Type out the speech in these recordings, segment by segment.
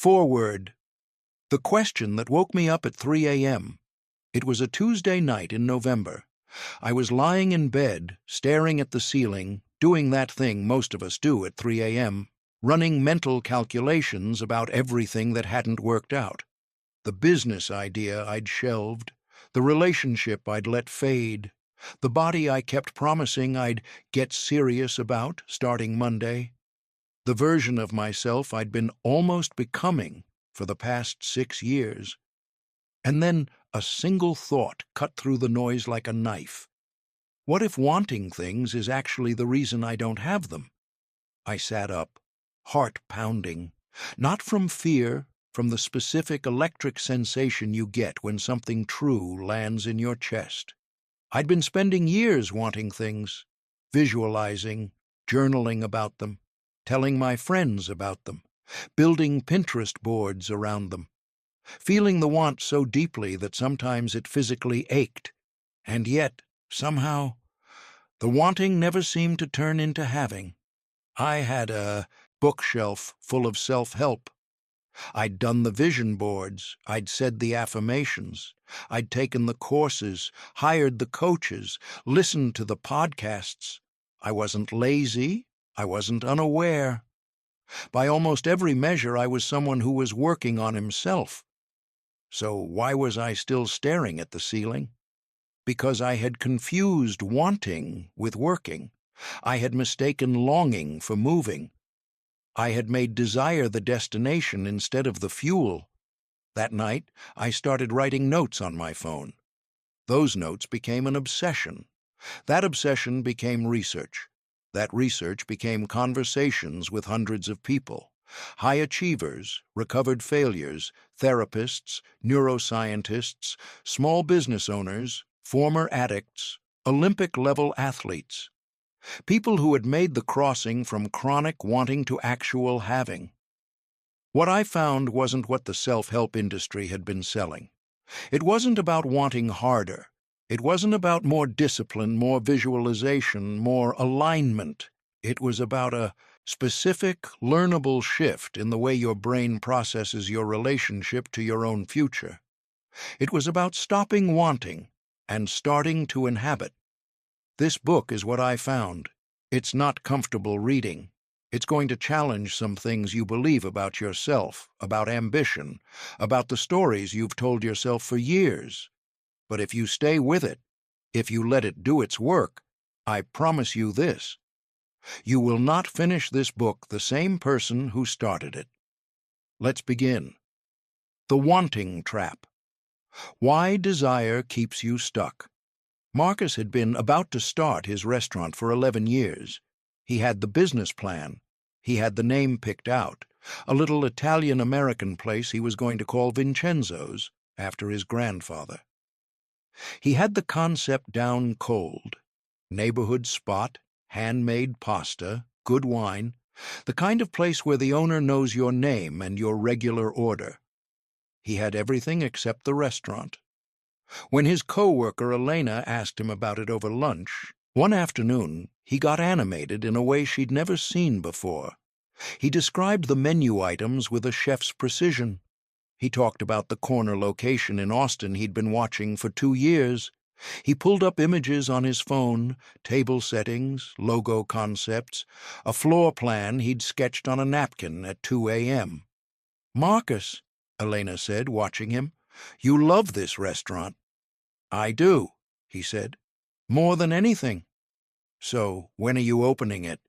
Foreword. The question that woke me up at 3 a.m. It was a Tuesday night in November. I was lying in bed, staring at the ceiling, doing that thing most of us do at 3 a.m., running mental calculations about everything that hadn't worked out. The business idea I'd shelved, the relationship I'd let fade, the body I kept promising I'd get serious about starting Monday, the version of myself I'd been almost becoming for the past 6 years. And then a single thought cut through the noise like a knife. What if wanting things is actually the reason I don't have them? I sat up, heart pounding, not from fear, from the specific electric sensation you get when something true lands in your chest. I'd been spending years wanting things, visualizing, journaling about them, telling my friends about them, building Pinterest boards around them, feeling the want so deeply that sometimes it physically ached, and yet, somehow, the wanting never seemed to turn into having. I had a bookshelf full of self-help. I'd done the vision boards, I'd said the affirmations, I'd taken the courses, hired the coaches, listened to the podcasts. I wasn't lazy, I wasn't unaware. By almost every measure, I was someone who was working on himself. So why was I still staring at the ceiling? Because I had confused wanting with working. I had mistaken longing for moving. I had made desire the destination instead of the fuel. That night, I started writing notes on my phone. Those notes became an obsession. That obsession became research. That research became conversations with hundreds of people. High achievers, recovered failures, therapists, neuroscientists, small business owners, former addicts, Olympic-level athletes. People who had made the crossing from chronic wanting to actual having. What I found wasn't what the self-help industry had been selling. It wasn't about wanting harder. It wasn't about more discipline, more visualization, more alignment. It was about a specific, learnable shift in the way your brain processes your relationship to your own future. It was about stopping wanting and starting to inhabit. This book is what I found. It's not comfortable reading. It's going to challenge some things you believe about yourself, about ambition, about the stories you've told yourself for years. But if you stay with it, if you let it do its work, I promise you this: you will not finish this book the same person who started it. Let's begin. The Wanting Trap. Why desire keeps you stuck. Marcus had been about to start his restaurant for 11 years. He had the business plan. He had the name picked out, a little Italian-American place he was going to call Vincenzo's, after his grandfather. He had the concept down cold. Neighborhood spot, handmade pasta, good wine, the kind of place where the owner knows your name and your regular order. He had everything except the restaurant. When his co-worker Elena asked him about it over lunch, one afternoon, he got animated in a way she'd never seen before. He described the menu items with a chef's precision. He talked about the corner location in Austin he'd been watching for 2 years. He pulled up images on his phone, table settings, logo concepts, a floor plan he'd sketched on a napkin at 2 a.m. "Marcus," Elena said, watching him, "you love this restaurant." "I do," he said, "more than anything." "So when are you opening it?"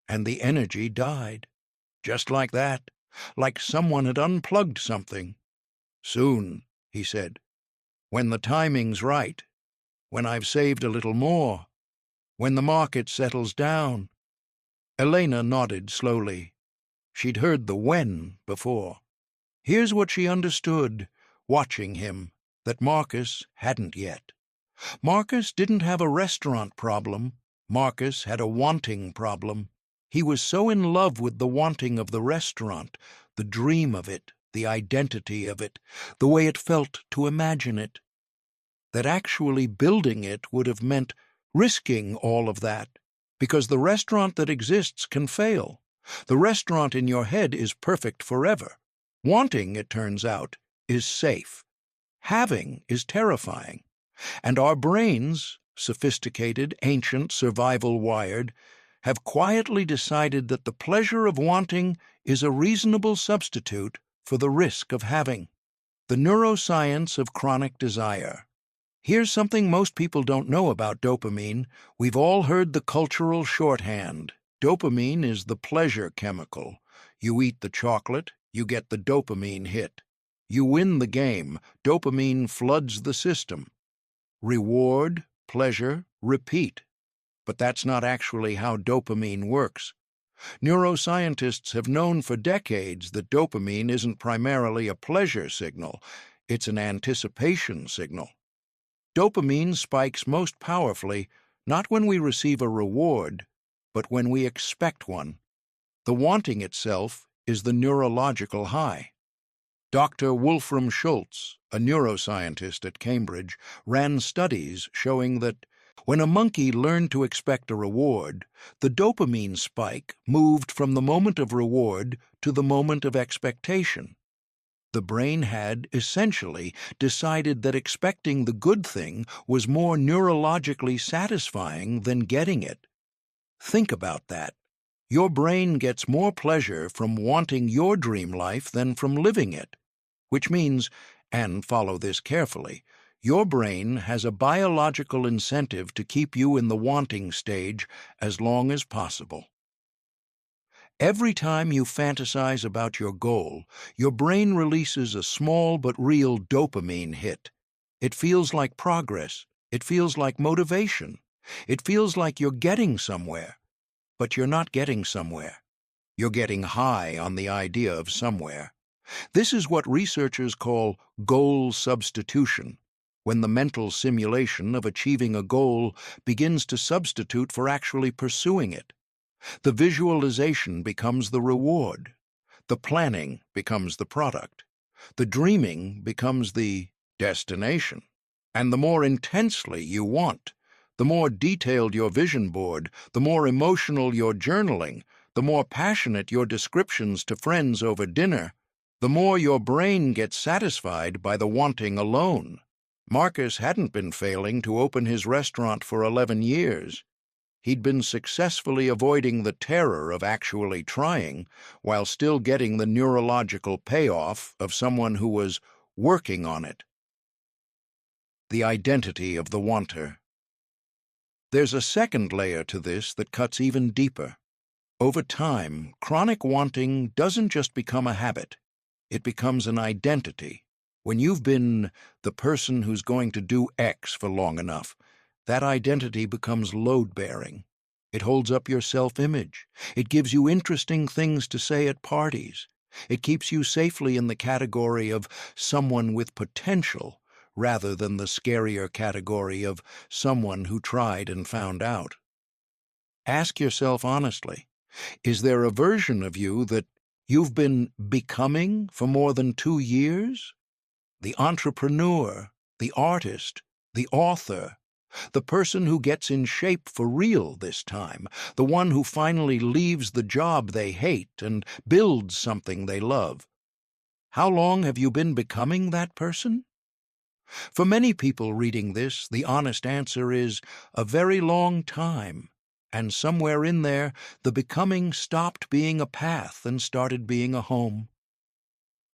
And the energy died. Just like that, like someone had unplugged something. "Soon," he said, "when the timing's right, when I've saved a little more, when the market settles down." Elena nodded slowly. She'd heard the when before. Here's what she understood, watching him, that Marcus hadn't yet. Marcus didn't have a restaurant problem. Marcus had a wanting problem. He was so in love with the wanting of the restaurant, the dream of it, the identity of it, the way it felt to imagine it, that actually building it would have meant risking all of that, because the restaurant that exists can fail. The restaurant in your head is perfect forever. Wanting, it turns out, is safe. Having is terrifying. And our brains, sophisticated, ancient, survival-wired, have quietly decided that the pleasure of wanting is a reasonable substitute for the risk of having. The neuroscience of chronic desire. Here's something most people don't know about dopamine. We've all heard the cultural shorthand. Dopamine is the pleasure chemical. You eat the chocolate, you get the dopamine hit. You win the game, dopamine floods the system. Reward, pleasure, repeat. But that's not actually how dopamine works. Neuroscientists have known for decades that dopamine isn't primarily a pleasure signal, it's an anticipation signal. Dopamine spikes most powerfully not when we receive a reward, but when we expect one. The wanting itself is the neurological high. Dr. Wolfram Schultz, a neuroscientist at Cambridge, ran studies showing that when a monkey learned to expect a reward, the dopamine spike moved from the moment of reward to the moment of expectation. The brain had, essentially, decided that expecting the good thing was more neurologically satisfying than getting it. Think about that. Your brain gets more pleasure from wanting your dream life than from living it, which means, and follow this carefully, your brain has a biological incentive to keep you in the wanting stage as long as possible. Every time you fantasize about your goal, your brain releases a small but real dopamine hit. It feels like progress. It feels like motivation. It feels like you're getting somewhere. But you're not getting somewhere. You're getting high on the idea of somewhere. This is what researchers call goal substitution, when the mental simulation of achieving a goal begins to substitute for actually pursuing it. The visualization becomes the reward. The planning becomes the product. The dreaming becomes the destination. And the more intensely you want, the more detailed your vision board, the more emotional your journaling, the more passionate your descriptions to friends over dinner, the more your brain gets satisfied by the wanting alone. Marcus hadn't been failing to open his restaurant for 11 years. He'd been successfully avoiding the terror of actually trying, while still getting the neurological payoff of someone who was working on it. The identity of the wanter. There's a second layer to this that cuts even deeper. Over time, chronic wanting doesn't just become a habit. It becomes an identity. When you've been the person who's going to do X for long enough, that identity becomes load-bearing. It holds up your self-image. It gives you interesting things to say at parties. It keeps you safely in the category of someone with potential, rather than the scarier category of someone who tried and found out. Ask yourself honestly, is there a version of you that you've been becoming for more than 2 years? The entrepreneur, the artist, the author, the person who gets in shape for real this time, the one who finally leaves the job they hate and builds something they love. How long have you been becoming that person? For many people reading this, the honest answer is a very long time, and somewhere in there, the becoming stopped being a path and started being a home.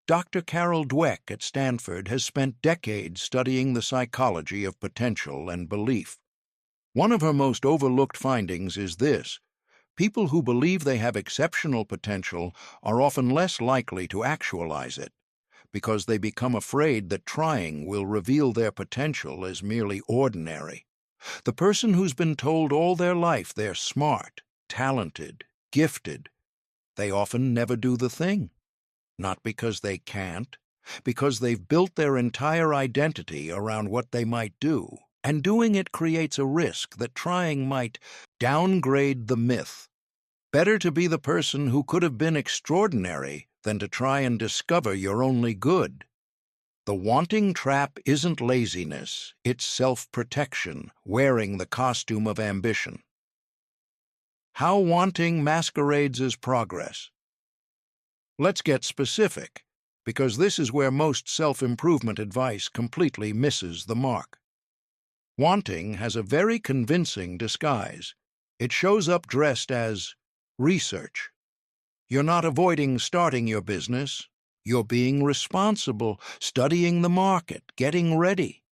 Dr. Carol Dweck at Stanford has spent decades studying the psychology of potential and belief. One of her most overlooked findings is this: people who believe they have exceptional potential are often less likely to actualize it, because they become afraid that trying will reveal their potential as merely ordinary. The person who's been told all their life they're smart, talented, gifted, they often never do the thing. Not because they can't, because they've built their entire identity around what they might do, and doing it creates a risk that trying might downgrade the myth. Better to be the person who could have been extraordinary than to try and discover you're only good. The wanting trap isn't laziness, it's self-protection, wearing the costume of ambition. How wanting masquerades as progress. Let's get specific, because this is where most self-improvement advice completely misses the mark. Wanting has a very convincing disguise. It shows up dressed as research. You're not avoiding starting your business. You're being responsible, studying the market, getting ready.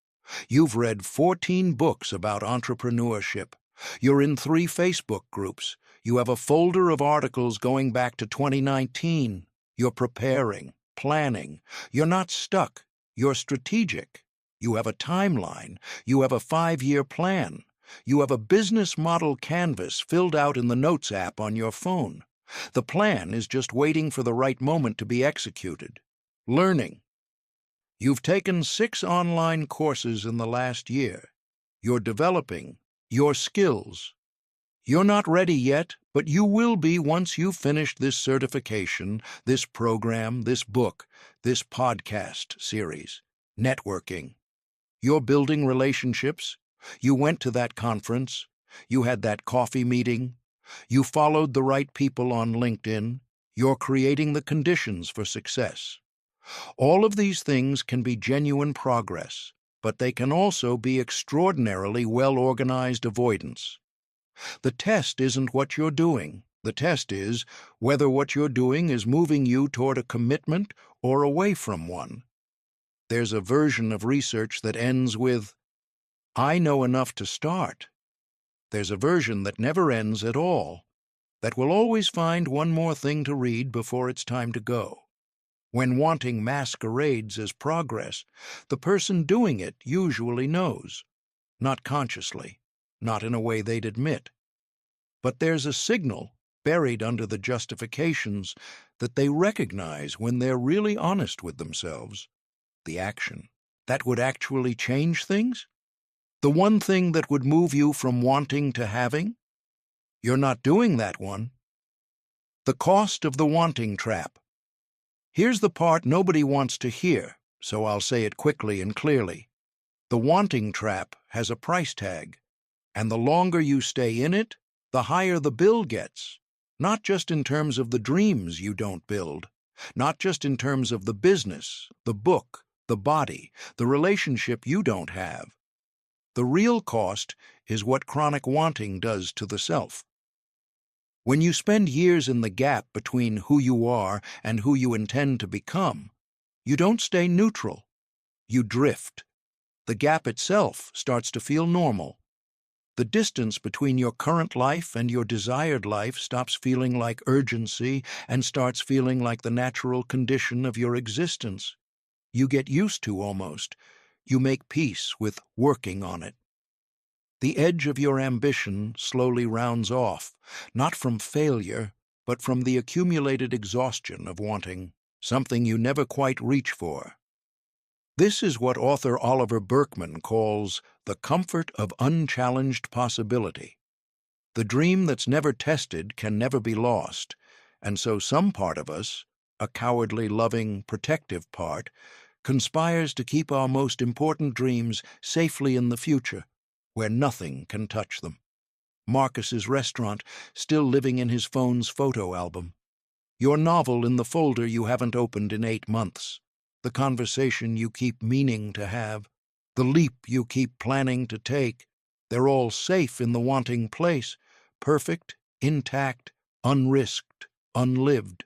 You've read 14 books about entrepreneurship. You're in 3 Facebook groups. You have a folder of articles going back to 2019. You're preparing, planning. You're not stuck. You're strategic. You have a timeline. You have a 5-year plan. You have a business model canvas filled out in the Notes app on your phone. The plan is just waiting for the right moment to be executed. Learning. You've taken 6 online courses in the last year. You're developing your skills. You're not ready yet, but you will be once you've finished this certification, this program, this book, this podcast series. Networking. You're building relationships. You went to that conference. You had that coffee meeting. You followed the right people on LinkedIn. You're creating the conditions for success. All of these things can be genuine progress, but they can also be extraordinarily well-organized avoidance. The test isn't what you're doing. The test is whether what you're doing is moving you toward a commitment or away from one. There's a version of research that ends with, "I know enough to start." There's a version that never ends at all, that will always find one more thing to read before it's time to go. When wanting masquerades as progress, the person doing it usually knows. Not consciously, not in a way they'd admit. But there's a signal buried under the justifications that they recognize when they're really honest with themselves. The action. That would actually change things? The one thing that would move you from wanting to having? You're not doing that one. The cost of the wanting trap. Here's the part nobody wants to hear, so I'll say it quickly and clearly. The wanting trap has a price tag, and the longer you stay in it, the higher the bill gets. Not just in terms of the dreams you don't build, not just in terms of the business, the book, the body, the relationship you don't have. The real cost is what chronic wanting does to the self. When you spend years in the gap between who you are and who you intend to become, you don't stay neutral. You drift. The gap itself starts to feel normal. The distance between your current life and your desired life stops feeling like urgency and starts feeling like the natural condition of your existence. You get used to almost. You make peace with working on it. The edge of your ambition slowly rounds off, not from failure, but from the accumulated exhaustion of wanting something you never quite reach for. This is what author Oliver Burkeman calls the comfort of unchallenged possibility. The dream that's never tested can never be lost, and so some part of us, a cowardly, loving, protective part, conspires to keep our most important dreams safely in the future, where nothing can touch them. Marcus's restaurant, still living in his phone's photo album. Your novel in the folder you haven't opened in 8 months. The conversation you keep meaning to have. The leap you keep planning to take. They're all safe in the wanting place, perfect, intact, unrisked, unlived.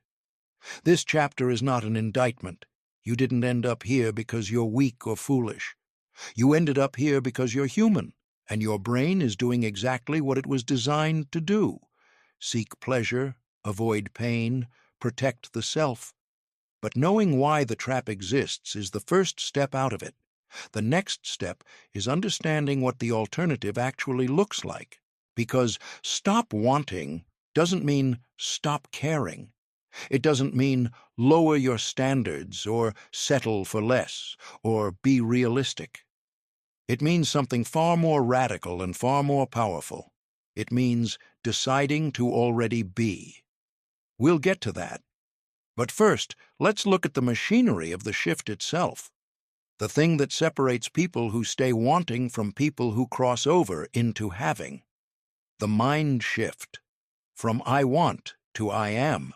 This chapter is not an indictment. You didn't end up here because you're weak or foolish. You ended up here because you're human, and your brain is doing exactly what it was designed to do. Seek pleasure, avoid pain, protect the self. But knowing why the trap exists is the first step out of it. The next step is understanding what the alternative actually looks like. Because stop wanting doesn't mean stop caring. It doesn't mean lower your standards or settle for less or be realistic. It means something far more radical and far more powerful. It means deciding to already be. We'll get to that. But first, let's look at the machinery of the shift itself. The thing that separates people who stay wanting from people who cross over into having. The mind shift. From I want to I am.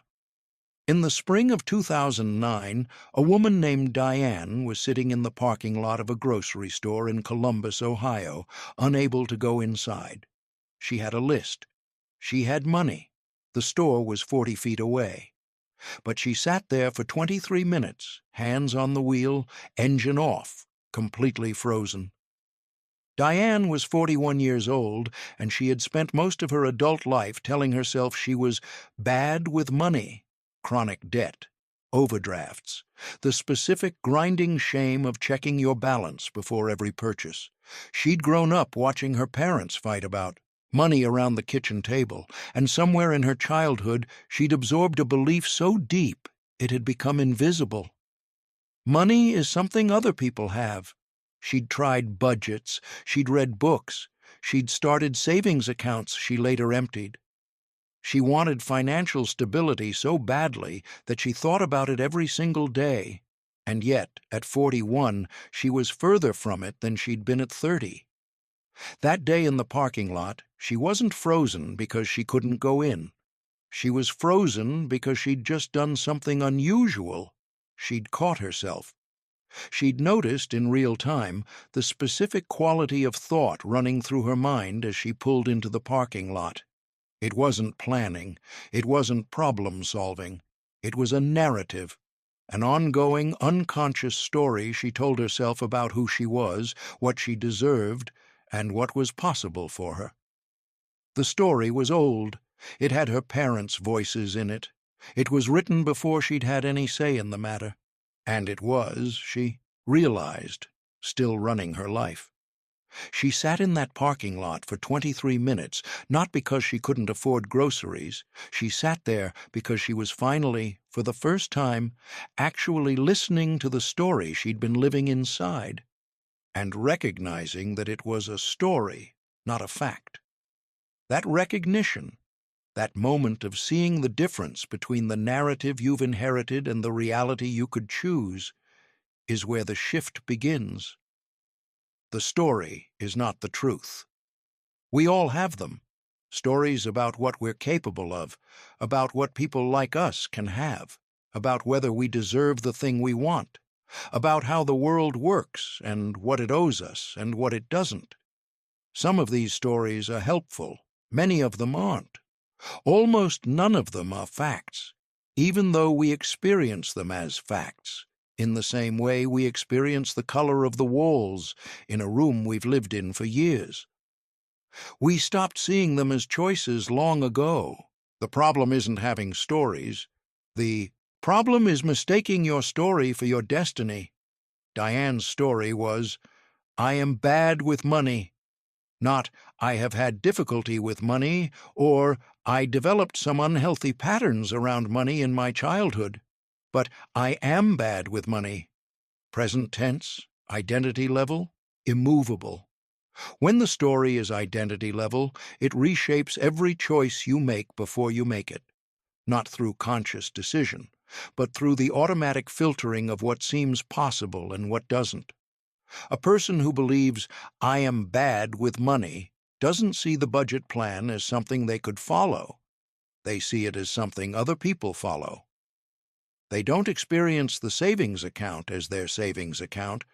In the spring of 2009, a woman named Diane was sitting in the parking lot of a grocery store in Columbus, Ohio, unable to go inside. She had a list. She had money. The store was 40 feet away. But she sat there for 23 minutes, hands on the wheel, engine off, completely frozen. Diane was 41 years old, and she had spent most of her adult life telling herself she was bad with money, chronic debt, overdrafts, the specific grinding shame of checking your balance before every purchase. She'd grown up watching her parents fight about money around the kitchen table, and somewhere in her childhood she'd absorbed a belief so deep it had become invisible. Money is something other people have. She'd tried budgets, she'd read books, she'd started savings accounts she later emptied. She wanted financial stability so badly that she thought about it every single day, and yet, at 41, she was further from it than she'd been at 30. That day in the parking lot, she wasn't frozen because she couldn't go in. She was frozen because she'd just done something unusual. She'd caught herself. She'd noticed in real time the specific quality of thought running through her mind as she pulled into the parking lot. It wasn't planning. It wasn't problem-solving. It was a narrative, an ongoing, unconscious story she told herself about who she was, what she deserved, and what was possible for her. The story was old. It had her parents' voices in it. It was written before she'd had any say in the matter. And it was, she realized, still running her life. She sat in that parking lot for 23 minutes, not because she couldn't afford groceries. She sat there because she was finally, for the first time, actually listening to the story she'd been living inside, and recognizing that it was a story, not a fact. That recognition, that moment of seeing the difference between the narrative you've inherited and the reality you could choose, is where the shift begins. The story is not the truth. We all have them. Stories about what we're capable of, about what people like us can have, about whether we deserve the thing we want, about how the world works and what it owes us and what it doesn't. Some of these stories are helpful. Many of them aren't. Almost none of them are facts, even though we experience them as facts, in the same way we experience the color of the walls in a room we've lived in for years. We stopped seeing them as choices long ago. The problem isn't having stories. The problem is mistaking your story for your destiny. Diane's story was, "I am bad with money," not "I have had difficulty with money," or "I developed some unhealthy patterns around money in my childhood," but "I am bad with money." Present tense, identity level, immovable. When the story is identity level, it reshapes every choice you make before you make it, not through conscious decision, but through the automatic filtering of what seems possible and what doesn't. A person who believes, "I am bad with money," doesn't see the budget plan as something they could follow. They see it as something other people follow. They don't experience the savings account as their savings account.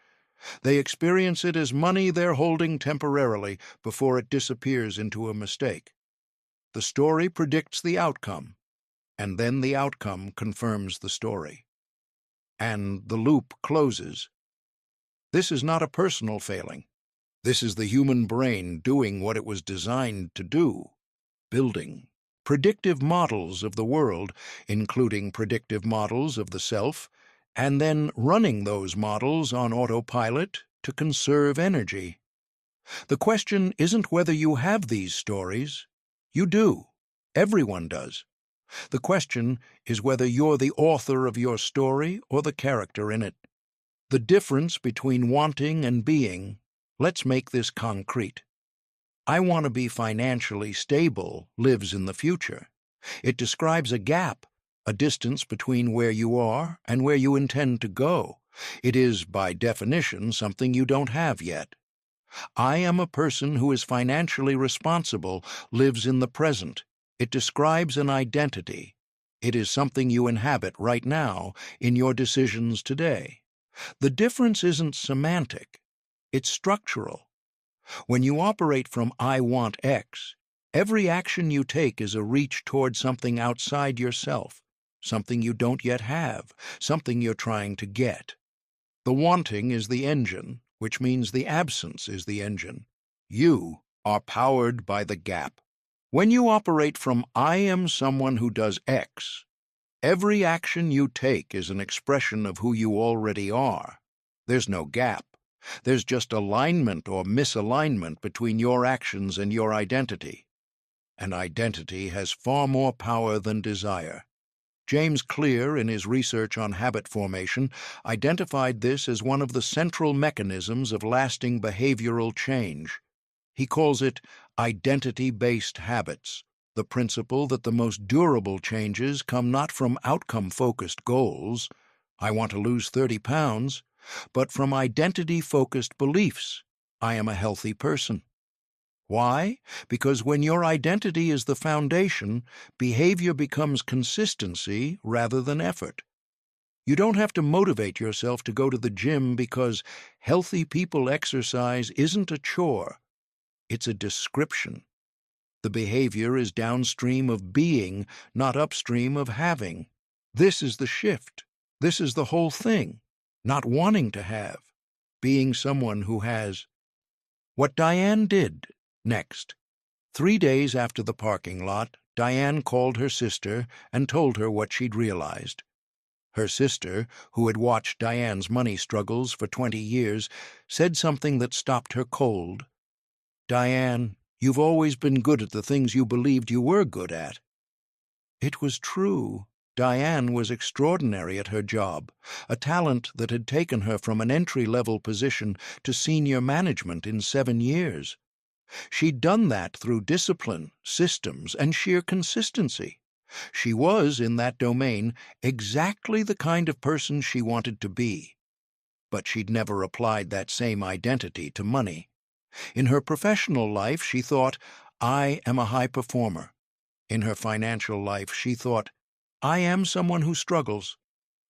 They experience it as money they're holding temporarily before it disappears into a mistake. The story predicts the outcome, and then the outcome confirms the story. And the loop closes. This is not a personal failing. This is the human brain doing what it was designed to do, building predictive models of the world, including predictive models of the self, and then running those models on autopilot to conserve energy. The question isn't whether you have these stories. You do. Everyone does. The question is whether you're the author of your story or the character in it. The difference between wanting and being, let's make this concrete. "I want to be financially stable" lives in the future. It describes a gap, a distance between where you are and where you intend to go. It is, by definition, something you don't have yet. "I am a person who is financially responsible" lives in the present. It describes an identity. It is something you inhabit right now in your decisions today. The difference isn't semantic, it's structural. When you operate from I want X, every action you take is a reach toward something outside yourself, something you don't yet have, something you're trying to get. The wanting is the engine, which means the absence is the engine. You are powered by the gap. When you operate from I am someone who does X, every action you take is an expression of who you already are. There's no gap. There's just alignment or misalignment between your actions and your identity. And identity has far more power than desire. James Clear, in his research on habit formation, identified this as one of the central mechanisms of lasting behavioral change. He calls it identity-based habits, the principle that the most durable changes come not from outcome-focused goals, I want to lose 30 pounds, but from identity-focused beliefs, I am a healthy person. Why? Because when your identity is the foundation, behavior becomes consistency rather than effort. You don't have to motivate yourself to go to the gym because healthy people exercise isn't a chore. It's a description. The behavior is downstream of being, not upstream of having. This is the shift. This is the whole thing. Not wanting to have. Being someone who has. What Diane did next. 3 days after the parking lot, Diane called her sister and told her what she'd realized. Her sister, who had watched Diane's money struggles for 20 years, said something that stopped her cold. Diane, you've always been good at the things you believed you were good at. It was true. Diane was extraordinary at her job, a talent that had taken her from an entry-level position to senior management in 7 years. She'd done that through discipline, systems, and sheer consistency. She was, in that domain, exactly the kind of person she wanted to be. But she'd never applied that same identity to money. In her professional life, she thought, I am a high performer. In her financial life, she thought, I am someone who struggles.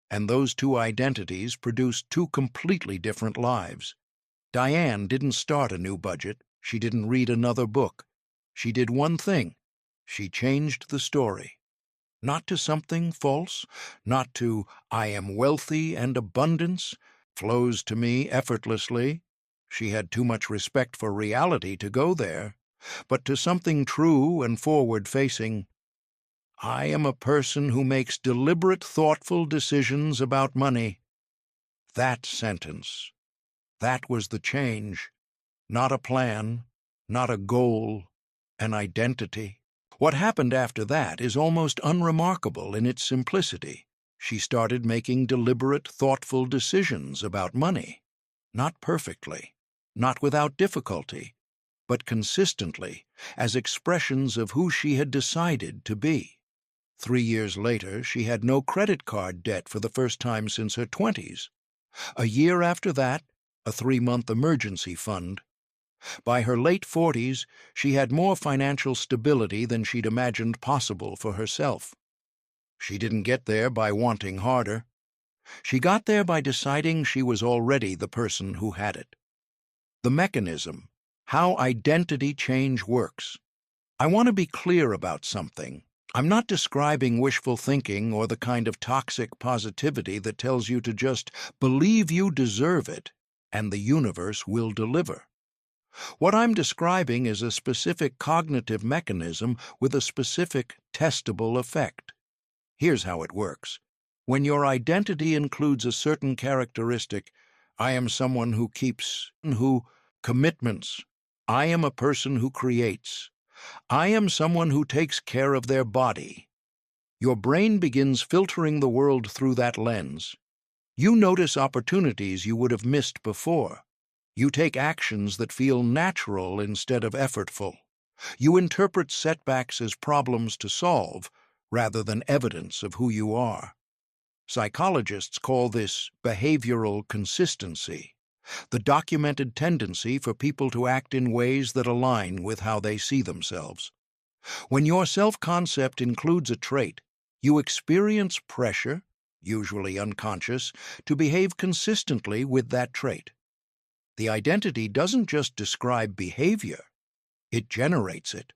And those two identities produced two completely different lives. Diane didn't start a new budget. She didn't read another book. She did one thing. She changed the story. Not to something false, not to I am wealthy and abundance flows to me effortlessly. She had too much respect for reality to go there, but to something true and forward-facing. I am a person who makes deliberate, thoughtful decisions about money. That sentence, that was the change. Not a plan, not a goal, an identity. What happened after that is almost unremarkable in its simplicity. She started making deliberate, thoughtful decisions about money. Not perfectly, not without difficulty, but consistently, as expressions of who she had decided to be. 3 years later, she had no credit card debt for the first time since her 20s. A year after that, a 3-month emergency fund. By her late 40s, she had more financial stability than she'd imagined possible for herself. She didn't get there by wanting harder. She got there by deciding she was already the person who had it. The mechanism, how identity change works. I want to be clear about something. I'm not describing wishful thinking or the kind of toxic positivity that tells you to just believe you deserve it and the universe will deliver. What I'm describing is a specific cognitive mechanism with a specific testable effect. Here's how it works. When your identity includes a certain characteristic, I am someone who keeps, who commitments. I am a person who creates. I am someone who takes care of their body. Your brain begins filtering the world through that lens. You notice opportunities you would have missed before. You take actions that feel natural instead of effortful. You interpret setbacks as problems to solve rather than evidence of who you are. Psychologists call this behavioral consistency, the documented tendency for people to act in ways that align with how they see themselves. When your self-concept includes a trait, You experience pressure, usually unconscious, to behave consistently with that trait. The identity doesn't just describe behavior, it generates it.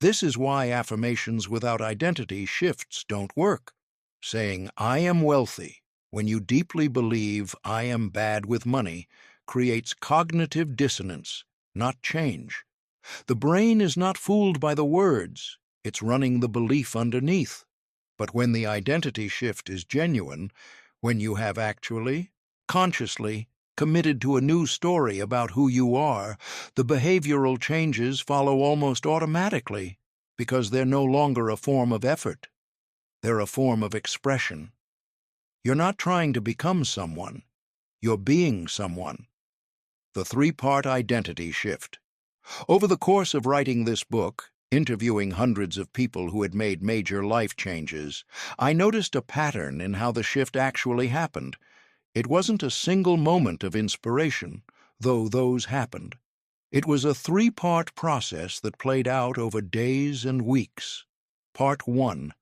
This is why affirmations without identity shifts don't work. Saying, "I am wealthy," when you deeply believe "I am bad with money," creates cognitive dissonance, not change. The brain is not fooled by the words, it's running the belief underneath. But when the identity shift is genuine, when you have actually, consciously, committed to a new story about who you are, the behavioral changes follow almost automatically because they're no longer a form of effort. They're a form of expression. You're not trying to become someone. You're being someone. The three-part identity shift. Over the course of writing this book, interviewing hundreds of people who had made major life changes, I noticed a pattern in how the shift actually happened. It wasn't a single moment of inspiration, though those happened. It was a three-part process that played out over days and weeks. Part 1.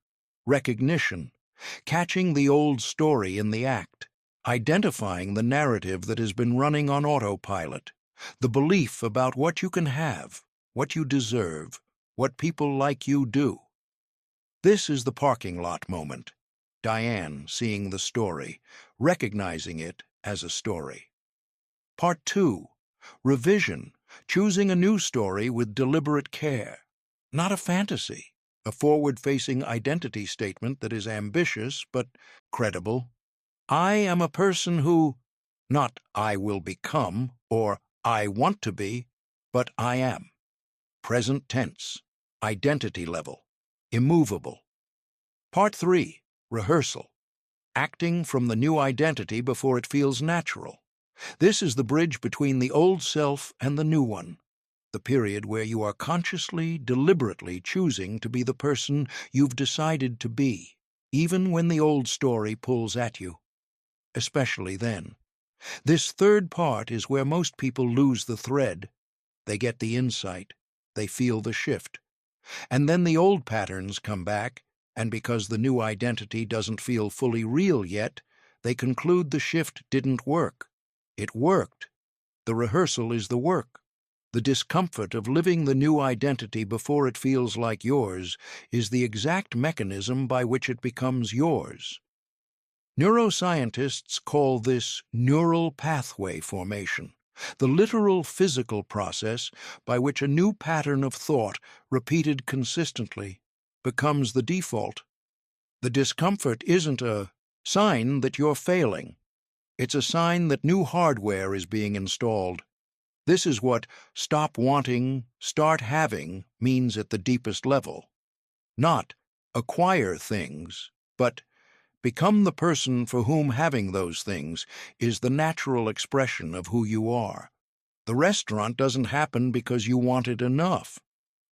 Recognition. Catching the old story in the act. Identifying the narrative that has been running on autopilot. The belief about what you can have, what you deserve, what people like you do. This is the parking lot moment. Diane seeing the story, recognizing it as a story. Part 2. Revision. Choosing a new story with deliberate care. Not a fantasy, a forward-facing identity statement that is ambitious but credible. I am a person who, not I will become or I want to be, but I am. Present tense, identity level, immovable. Part 3. Rehearsal. Acting from the new identity before it feels natural. This is the bridge between the old self and the new one, the period where you are consciously, deliberately choosing to be the person you've decided to be, even when the old story pulls at you. Especially then. This third part is where most people lose the thread. They get the insight, they feel the shift. And then the old patterns come back, and because the new identity doesn't feel fully real yet, they conclude the shift didn't work. It worked. The rehearsal is the work. The discomfort of living the new identity before it feels like yours is the exact mechanism by which it becomes yours. Neuroscientists call this neural pathway formation, the literal physical process by which a new pattern of thought, repeated consistently, becomes the default. The discomfort isn't a sign that you're failing. It's a sign that new hardware is being installed. This is what stop wanting, start having means at the deepest level. Not acquire things, but become the person for whom having those things is the natural expression of who you are. The restaurant doesn't happen because you wanted enough.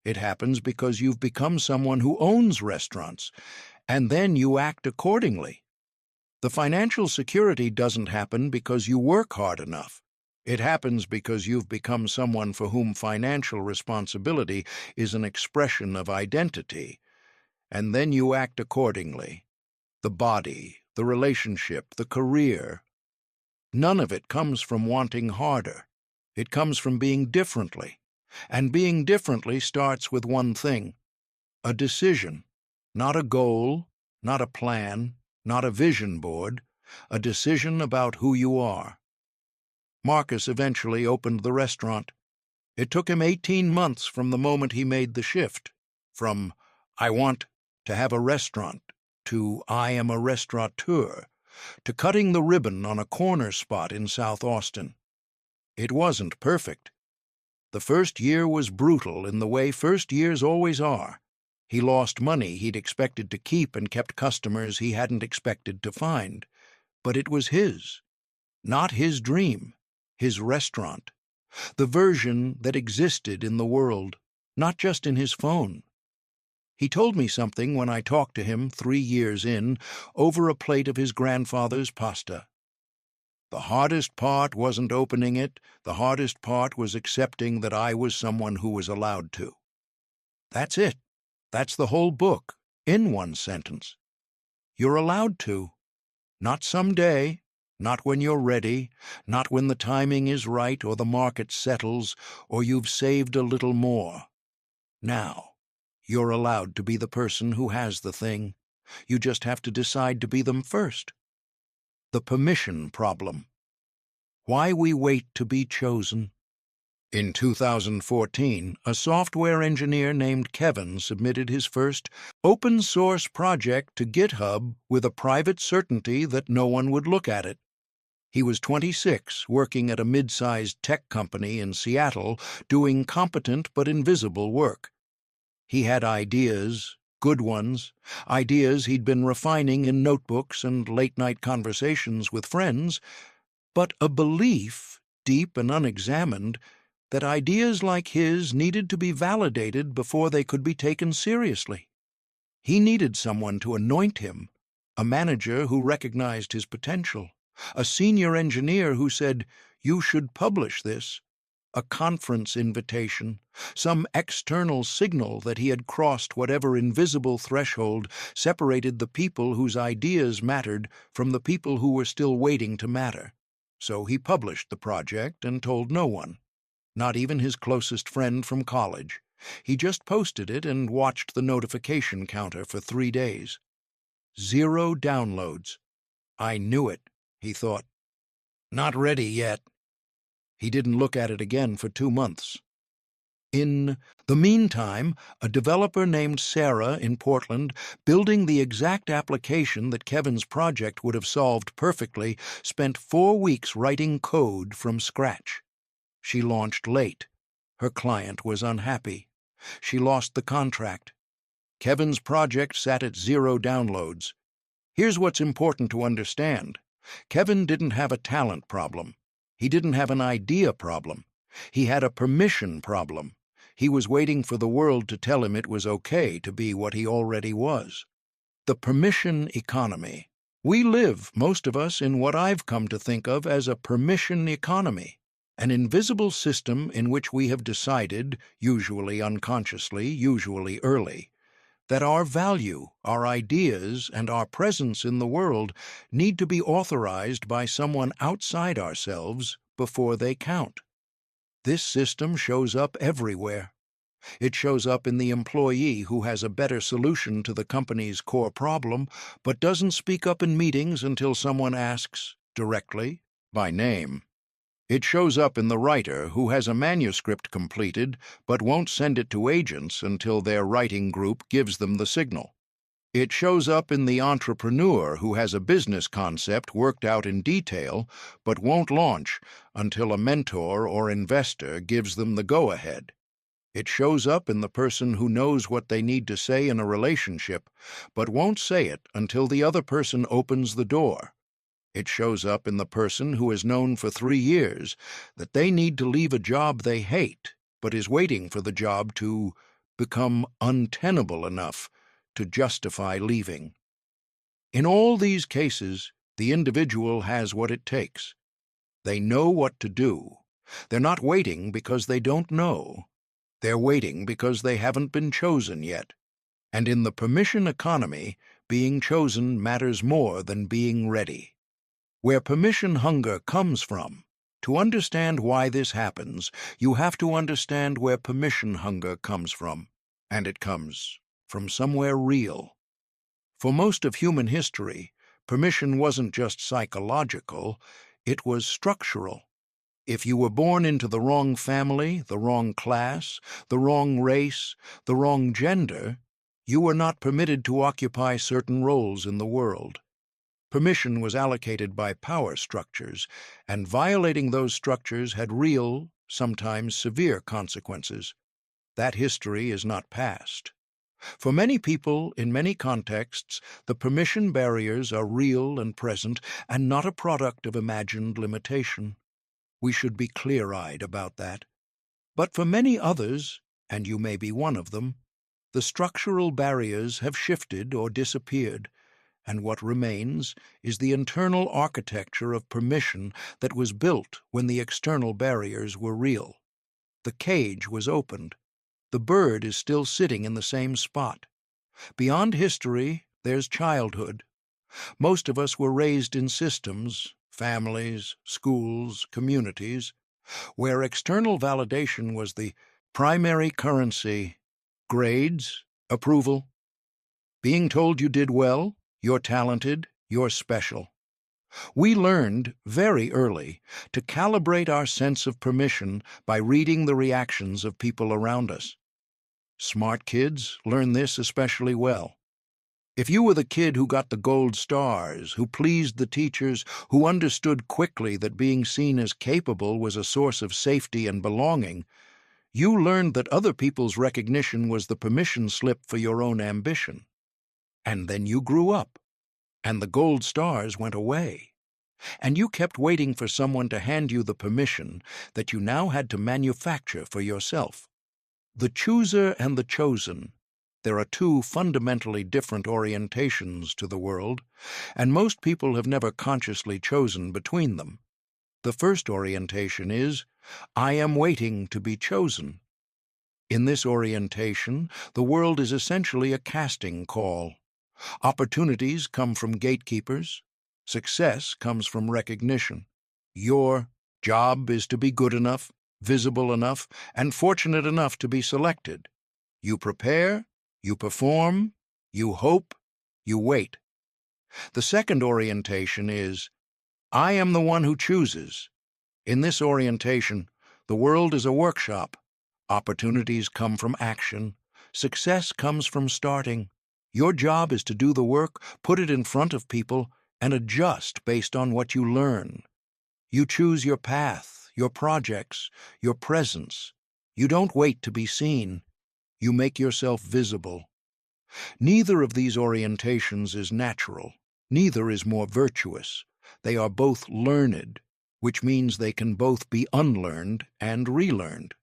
It happens because you've become someone who owns restaurants, and then you act accordingly. The financial security doesn't happen because you work hard enough. It happens because you've become someone for whom financial responsibility is an expression of identity, and then you act accordingly. The body, the relationship, the career. None of it comes from wanting harder. It comes from being differently. And being differently starts with one thing: a decision. Not a goal, not a plan, not a vision board, a decision about who you are. Marcus eventually opened the restaurant. It took him 18 months from the moment he made the shift, from "I want to have a restaurant" to "I am a restaurateur," to cutting the ribbon on a corner spot in South Austin. It wasn't perfect. The first year was brutal in the way first years always are. He lost money he'd expected to keep and kept customers he hadn't expected to find. But it was his. Not his dream. His restaurant. The version that existed in the world, not just in his phone. He told me something when I talked to him 3 years in, over a plate of his grandfather's pasta. The hardest part wasn't opening it, the hardest part was accepting that I was someone who was allowed to. That's it. That's the whole book, in one sentence. You're allowed to. Not someday, not when you're ready, not when the timing is right or the market settles or you've saved a little more. Now, you're allowed to be the person who has the thing. You just have to decide to be them first. The permission problem. Why we wait to be chosen. In 2014, a software engineer named Kevin submitted his first open-source project to GitHub with a private certainty that no one would look at it. He was 26, working at a mid-sized tech company in Seattle, doing competent but invisible work. He had ideas, good ones, ideas he'd been refining in notebooks and late-night conversations with friends, but a belief, deep and unexamined, that ideas like his needed to be validated before they could be taken seriously. He needed someone to anoint him, a manager who recognized his potential, a senior engineer who said, "You should publish this," a conference invitation, some external signal that he had crossed whatever invisible threshold separated the people whose ideas mattered from the people who were still waiting to matter. So he published the project and told no one. Not even his closest friend from college. He just posted it and watched the notification counter for 3 days. 0 downloads. I knew it, he thought. Not ready yet. He didn't look at it again for 2 months. In the meantime, a developer named Sarah in Portland, building the exact application that Kevin's project would have solved perfectly, spent 4 weeks writing code from scratch. She launched late. Her client was unhappy. She lost the contract. Kevin's project sat at 0 downloads. Here's what's important to understand. Kevin didn't have a talent problem. He didn't have an idea problem. He had a permission problem. He was waiting for the world to tell him it was okay to be what he already was. The permission economy. We live, most of us, in what I've come to think of as a permission economy. An invisible system in which we have decided, usually unconsciously, usually early, that our value, our ideas, and our presence in the world need to be authorized by someone outside ourselves before they count. This system shows up everywhere. It shows up in the employee who has a better solution to the company's core problem, but doesn't speak up in meetings until someone asks, directly, by name. It shows up in the writer who has a manuscript completed but won't send it to agents until their writing group gives them the signal. It shows up in the entrepreneur who has a business concept worked out in detail but won't launch until a mentor or investor gives them the go-ahead. It shows up in the person who knows what they need to say in a relationship but won't say it until the other person opens the door. It shows up in the person who has known for 3 years that they need to leave a job they hate, but is waiting for the job to become untenable enough to justify leaving. In all these cases, the individual has what it takes. They know what to do. They're not waiting because they don't know. They're waiting because they haven't been chosen yet. And in the permission economy, being chosen matters more than being ready. Where permission hunger comes from, to understand why this happens, you have to understand where permission hunger comes from, and it comes from somewhere real. For most of human history, permission wasn't just psychological, it was structural. If you were born into the wrong family, the wrong class, the wrong race, the wrong gender, you were not permitted to occupy certain roles in the world. Permission was allocated by power structures, and violating those structures had real, sometimes severe consequences. That history is not past. For many people, in many contexts, the permission barriers are real and present, and not a product of imagined limitation. We should be clear-eyed about that. But for many others, and you may be one of them, the structural barriers have shifted or disappeared, and what remains is the internal architecture of permission that was built when the external barriers were real. The cage was opened. The bird is still sitting in the same spot. Beyond history, there's childhood, Most of us were raised in systems, families, schools, communities, where external validation was the primary currency: grades, approval, being told you did well, you're talented, you're special. We learned very early to calibrate our sense of permission by reading the reactions of people around us. Smart kids learn this especially well. If you were the kid who got the gold stars, who pleased the teachers, who understood quickly that being seen as capable was a source of safety and belonging, you learned that other people's recognition was the permission slip for your own ambition. And then you grew up, and the gold stars went away, and you kept waiting for someone to hand you the permission that you now had to manufacture for yourself. The chooser and the chosen. There are two fundamentally different orientations to the world, and most people have never consciously chosen between them. The first orientation is, I am waiting to be chosen. In this orientation, the world is essentially a casting call. Opportunities come from gatekeepers. Success comes from recognition. Your job is to be good enough, visible enough, and fortunate enough to be selected. You prepare, you perform, you hope, you wait. The second orientation is, I am the one who chooses. In this orientation, the world is a workshop. Opportunities come from action. Success comes from starting. Your job is to do the work, put it in front of people, and adjust based on what you learn. You choose your path, your projects, your presence. You don't wait to be seen. You make yourself visible. Neither of these orientations is natural. Neither is more virtuous. They are both learned, which means they can both be unlearned and relearned.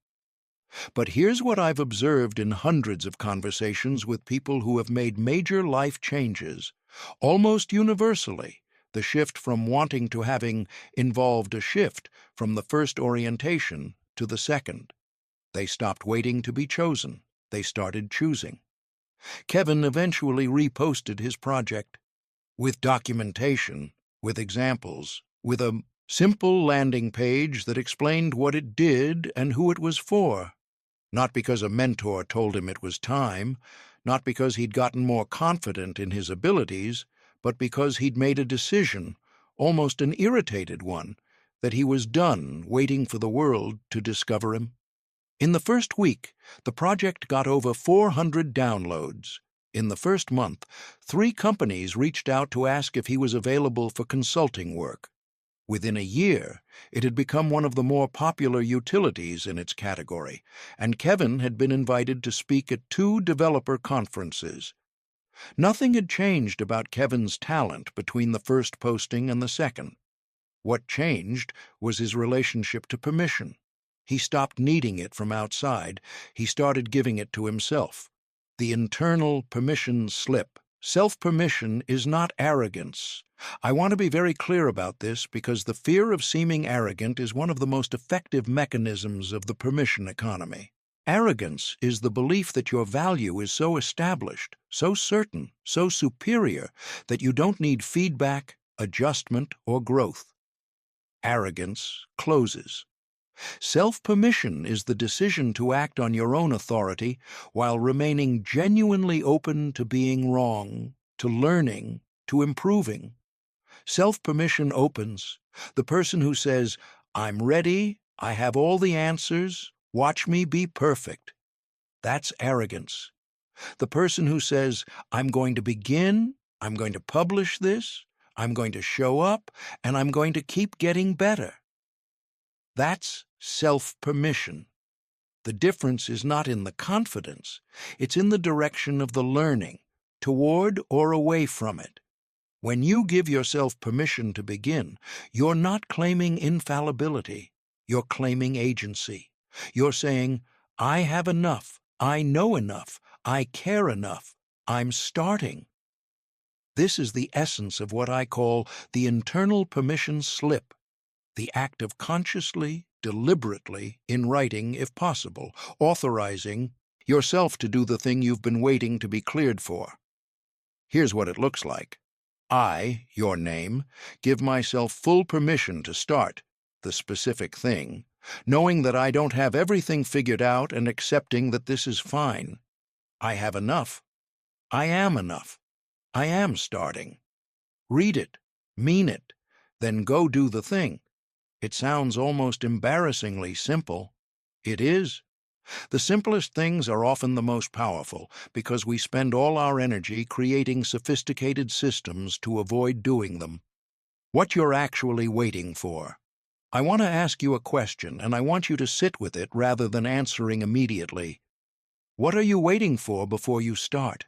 But here's what I've observed in hundreds of conversations with people who have made major life changes. Almost universally, the shift from wanting to having involved a shift from the first orientation to the second. They stopped waiting to be chosen. They started choosing. Kevin eventually reposted his project with documentation, with examples, with a simple landing page that explained what it did and who it was for. Not because a mentor told him it was time, not because he'd gotten more confident in his abilities, but because he'd made a decision, almost an irritated one, that he was done waiting for the world to discover him. In the first week, the project got over 400 downloads. In the first month, 3 companies reached out to ask if he was available for consulting work. Within a year, it had become one of the more popular utilities in its category, and Kevin had been invited to speak at 2 developer conferences. Nothing had changed about Kevin's talent between the first posting and the second. What changed was his relationship to permission. He stopped needing it from outside. He started giving it to himself. The internal permission slip. Self-permission is not arrogance. I want to be very clear about this because the fear of seeming arrogant is one of the most effective mechanisms of the permission economy. Arrogance is the belief that your value is so established, so certain, so superior, that you don't need feedback, adjustment, or growth. Arrogance closes. Self-permission is the decision to act on your own authority while remaining genuinely open to being wrong, to learning, to improving. Self-permission opens. The person who says, I'm ready, I have all the answers, watch me be perfect. That's arrogance. The person who says, I'm going to begin, I'm going to publish this, I'm going to show up, and I'm going to keep getting better. That's self-permission. The difference is not in the confidence, it's in the direction of the learning, toward or away from it. When you give yourself permission to begin, you're not claiming infallibility, you're claiming agency. You're saying, I have enough, I know enough, I care enough, I'm starting. This is the essence of what I call the internal permission slip. The act of consciously, deliberately, in writing if possible, authorizing yourself to do the thing you've been waiting to be cleared for. Here's what it looks like. I, your name, give myself full permission to start the specific thing, knowing that I don't have everything figured out and accepting that this is fine. I have enough. I am enough. I am starting. Read it, mean it, then go do the thing. It sounds almost embarrassingly simple. It is. The simplest things are often the most powerful because we spend all our energy creating sophisticated systems to avoid doing them. What you're actually waiting for. I want to ask you a question, and I want you to sit with it rather than answering immediately. What are you waiting for before you start?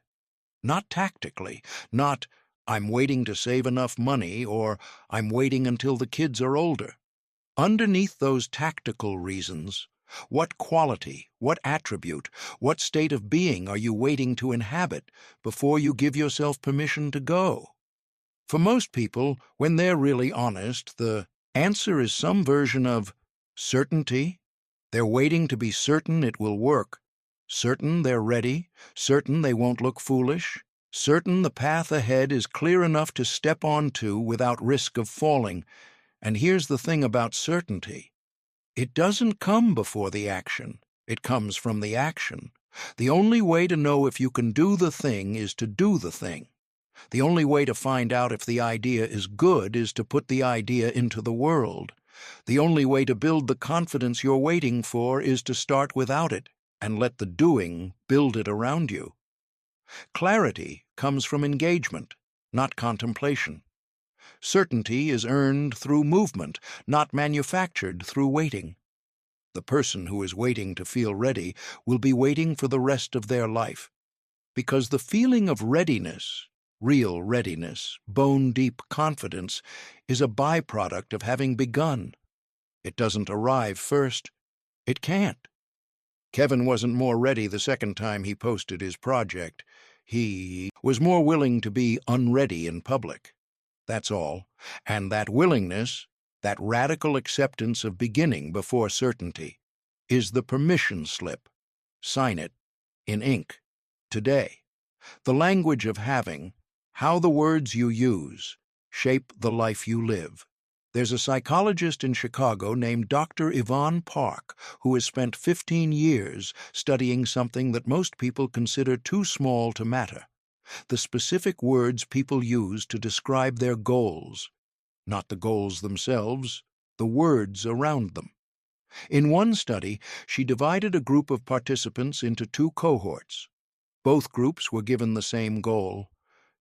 Not tactically, not, I'm waiting to save enough money, or I'm waiting until the kids are older. Underneath those tactical reasons, what quality, what attribute, what state of being are you waiting to inhabit before you give yourself permission to go? For most people, when they're really honest, the answer is some version of certainty. They're waiting to be certain it will work, certain they're ready, certain they won't look foolish, certain the path ahead is clear enough to step onto without risk of falling. And here's the thing about certainty. It doesn't come before the action. It comes from the action. The only way to know if you can do the thing is to do the thing. The only way to find out if the idea is good is to put the idea into the world. The only way to build the confidence you're waiting for is to start without it and let the doing build it around you. Clarity comes from engagement, not contemplation. Certainty is earned through movement, not manufactured through waiting. The person who is waiting to feel ready will be waiting for the rest of their life, because the feeling of readiness, real readiness, bone-deep confidence, is a byproduct of having begun. It doesn't arrive first. It can't. Kevin wasn't more ready the second time he posted his project. He was more willing to be unready in public. That's all. And that willingness, that radical acceptance of beginning before certainty, is the permission slip. Sign it, in ink, today. The language of having, how the words you use, shape the life you live. There's a psychologist in Chicago named Dr. Yvonne Park who has spent 15 years studying something that most people consider too small to matter. The specific words people use to describe their goals. Not the goals themselves, the words around them. In one study, she divided a group of participants into two cohorts. Both groups were given the same goal,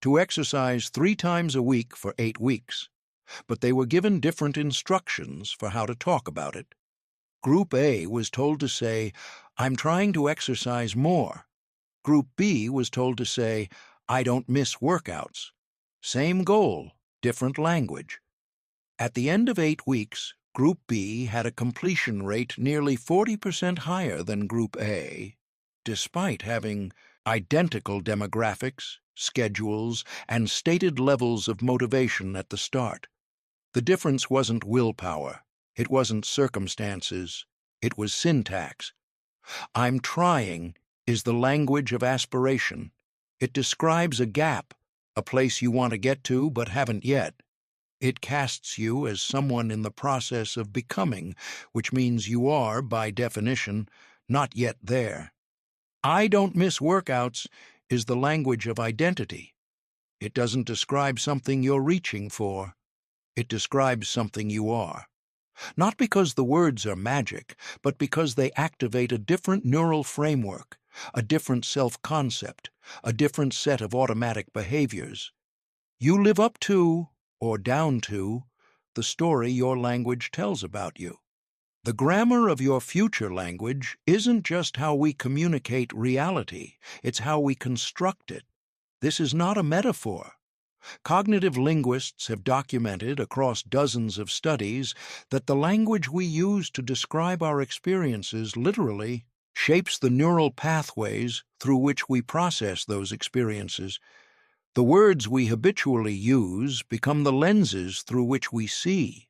to exercise 3 times a week for 8 weeks, but they were given different instructions for how to talk about it. Group A was told to say, I'm trying to exercise more. Group B was told to say, I don't miss workouts. Same goal, different language. At the end of 8 weeks, Group B had a completion rate nearly 40% higher than Group A, despite having identical demographics, schedules, and stated levels of motivation at the start. The difference wasn't willpower, it wasn't circumstances, it was syntax. I'm trying is the language of aspiration. It describes a gap, a place you want to get to but haven't yet. It casts you as someone in the process of becoming, which means you are, by definition, not yet there. I don't miss workouts is the language of identity. It doesn't describe something you're reaching for. It describes something you are. Not because the words are magic, but because they activate a different neural framework, a different self-concept, a different set of automatic behaviors. You live up to, or down to, the story your language tells about you. The grammar of your future language isn't just how we communicate reality, it's how we construct it. This is not a metaphor. Cognitive linguists have documented across dozens of studies that the language we use to describe our experiences literally shapes the neural pathways through which we process those experiences. The words we habitually use become the lenses through which we see.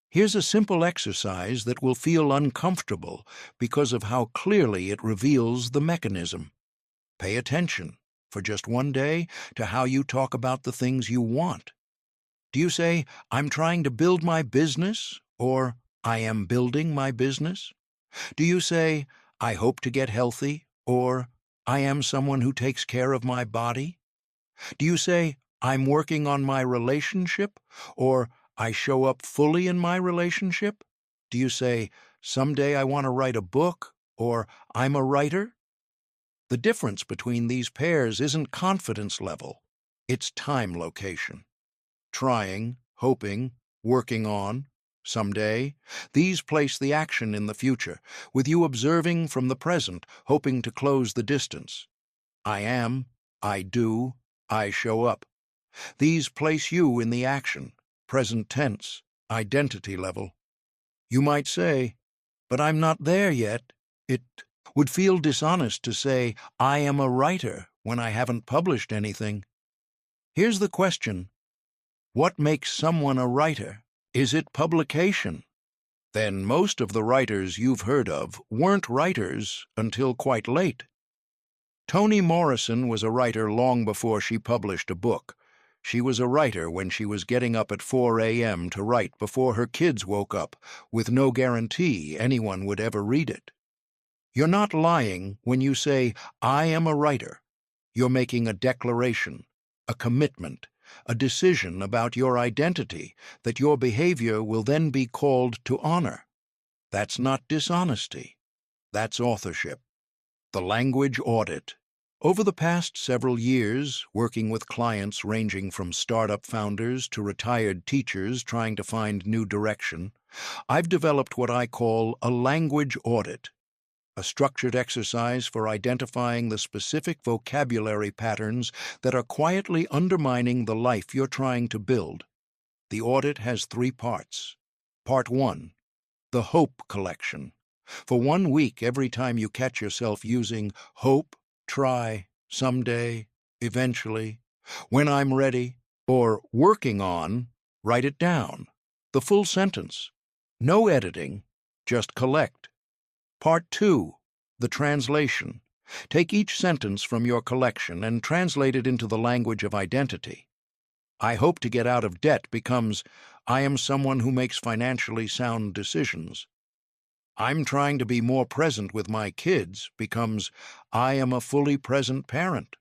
Here's a simple exercise that will feel uncomfortable because of how clearly it reveals the mechanism. Pay attention. for just one day, to how you talk about the things you want? Do you say, I'm trying to build my business, or I am building my business? Do you say, I hope to get healthy, or I am someone who takes care of my body? Do you say, I'm working on my relationship, or I show up fully in my relationship? Do you say, someday I want to write a book, or I'm a writer? The difference between these pairs isn't confidence level, it's time location. Trying, hoping, working on, someday, these place the action in the future, with you observing from the present, hoping to close the distance. I am, I do, I show up. These place you in the action, present tense, identity level. You might say, but I'm not there yet. It would feel dishonest to say, I am a writer when I haven't published anything. Here's the question. What makes someone a writer? Is it publication? Then most of the writers you've heard of weren't writers until quite late. Toni Morrison was a writer long before she published a book. She was a writer when she was getting up at 4 a.m. to write before her kids woke up, with no guarantee anyone would ever read it. You're not lying when you say, I am a writer. You're making a declaration, a commitment, a decision about your identity that your behavior will then be called to honor. That's not dishonesty. That's authorship. The language audit. Over the past several years, working with clients ranging from startup founders to retired teachers trying to find new direction, I've developed what I call a language audit, a structured exercise for identifying the specific vocabulary patterns that are quietly undermining the life you're trying to build. The audit has 3 parts. Part 1, the hope collection. For 1 week, every time you catch yourself using hope, try, someday, eventually, when I'm ready, or working on, write it down. The full sentence. No editing, just collect. Part 2, the translation. Take each sentence from your collection and translate it into the language of identity. I hope to get out of debt becomes, I am someone who makes financially sound decisions. I'm trying to be more present with my kids becomes, I am a fully present parent.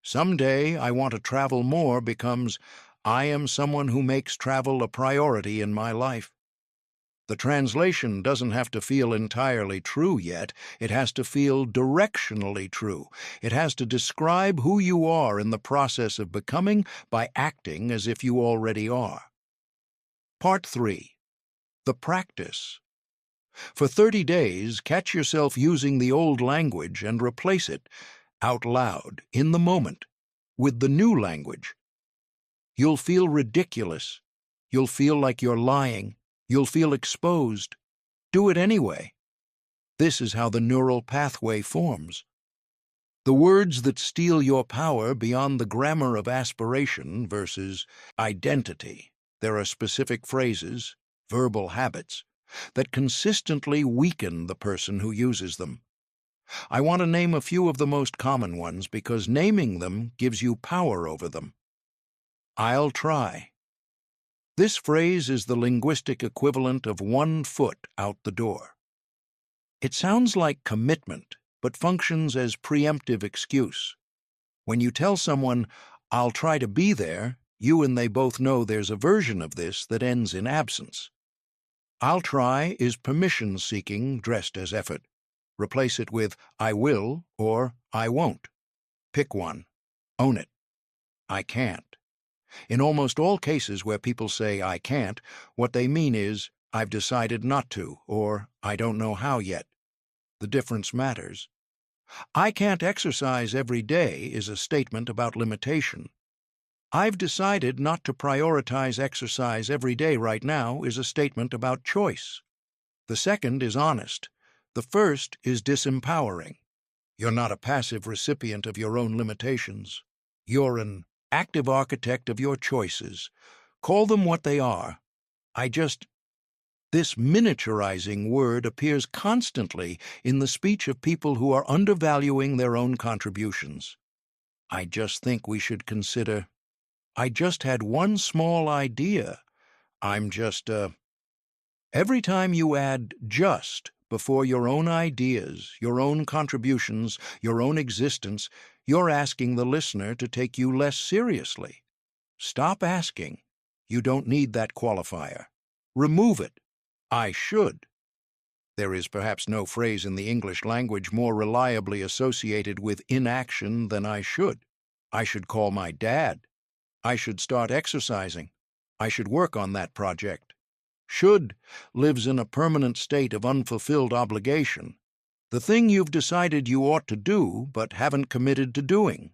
Someday I want to travel more becomes, I am someone who makes travel a priority in my life. The translation doesn't have to feel entirely true yet. It has to feel directionally true. It has to describe who you are in the process of becoming by acting as if you already are. Part 3, the practice. For 30 days, catch yourself using the old language and replace it, out loud, in the moment, with the new language. You'll feel ridiculous. You'll feel like you're lying. You'll feel exposed. Do it anyway. This is how the neural pathway forms. The words that steal your power beyond the grammar of aspiration versus identity. There are specific phrases, verbal habits, that consistently weaken the person who uses them. I want to name a few of the most common ones because naming them gives you power over them. I'll try. This phrase is the linguistic equivalent of 1 foot out the door. It sounds like commitment, but functions as preemptive excuse. When you tell someone, I'll try to be there, you and they both know there's a version of this that ends in absence. I'll try is permission-seeking dressed as effort. Replace it with I will or I won't. Pick one. Own it. I can't. In almost all cases where people say I can't, what they mean is I've decided not to or I don't know how yet. The difference matters. I can't exercise every day is a statement about limitation. I've decided not to prioritize exercise every day right now is a statement about choice. The second is honest. The first is disempowering. You're not a passive recipient of your own limitations. You're an active architect of your choices. Call them what they are. This miniaturizing word appears constantly in the speech of people who are undervaluing their own contributions. I just think we should consider, I just had one small idea. I'm just, Every time you add just before your own ideas, your own contributions, your own existence, you're asking the listener to take you less seriously. Stop asking. You don't need that qualifier. Remove it. I should. There is perhaps no phrase in the English language more reliably associated with inaction than I should. I should call my dad. I should start exercising. I should work on that project. Should lives in a permanent state of unfulfilled obligation, the thing you've decided you ought to do but haven't committed to doing.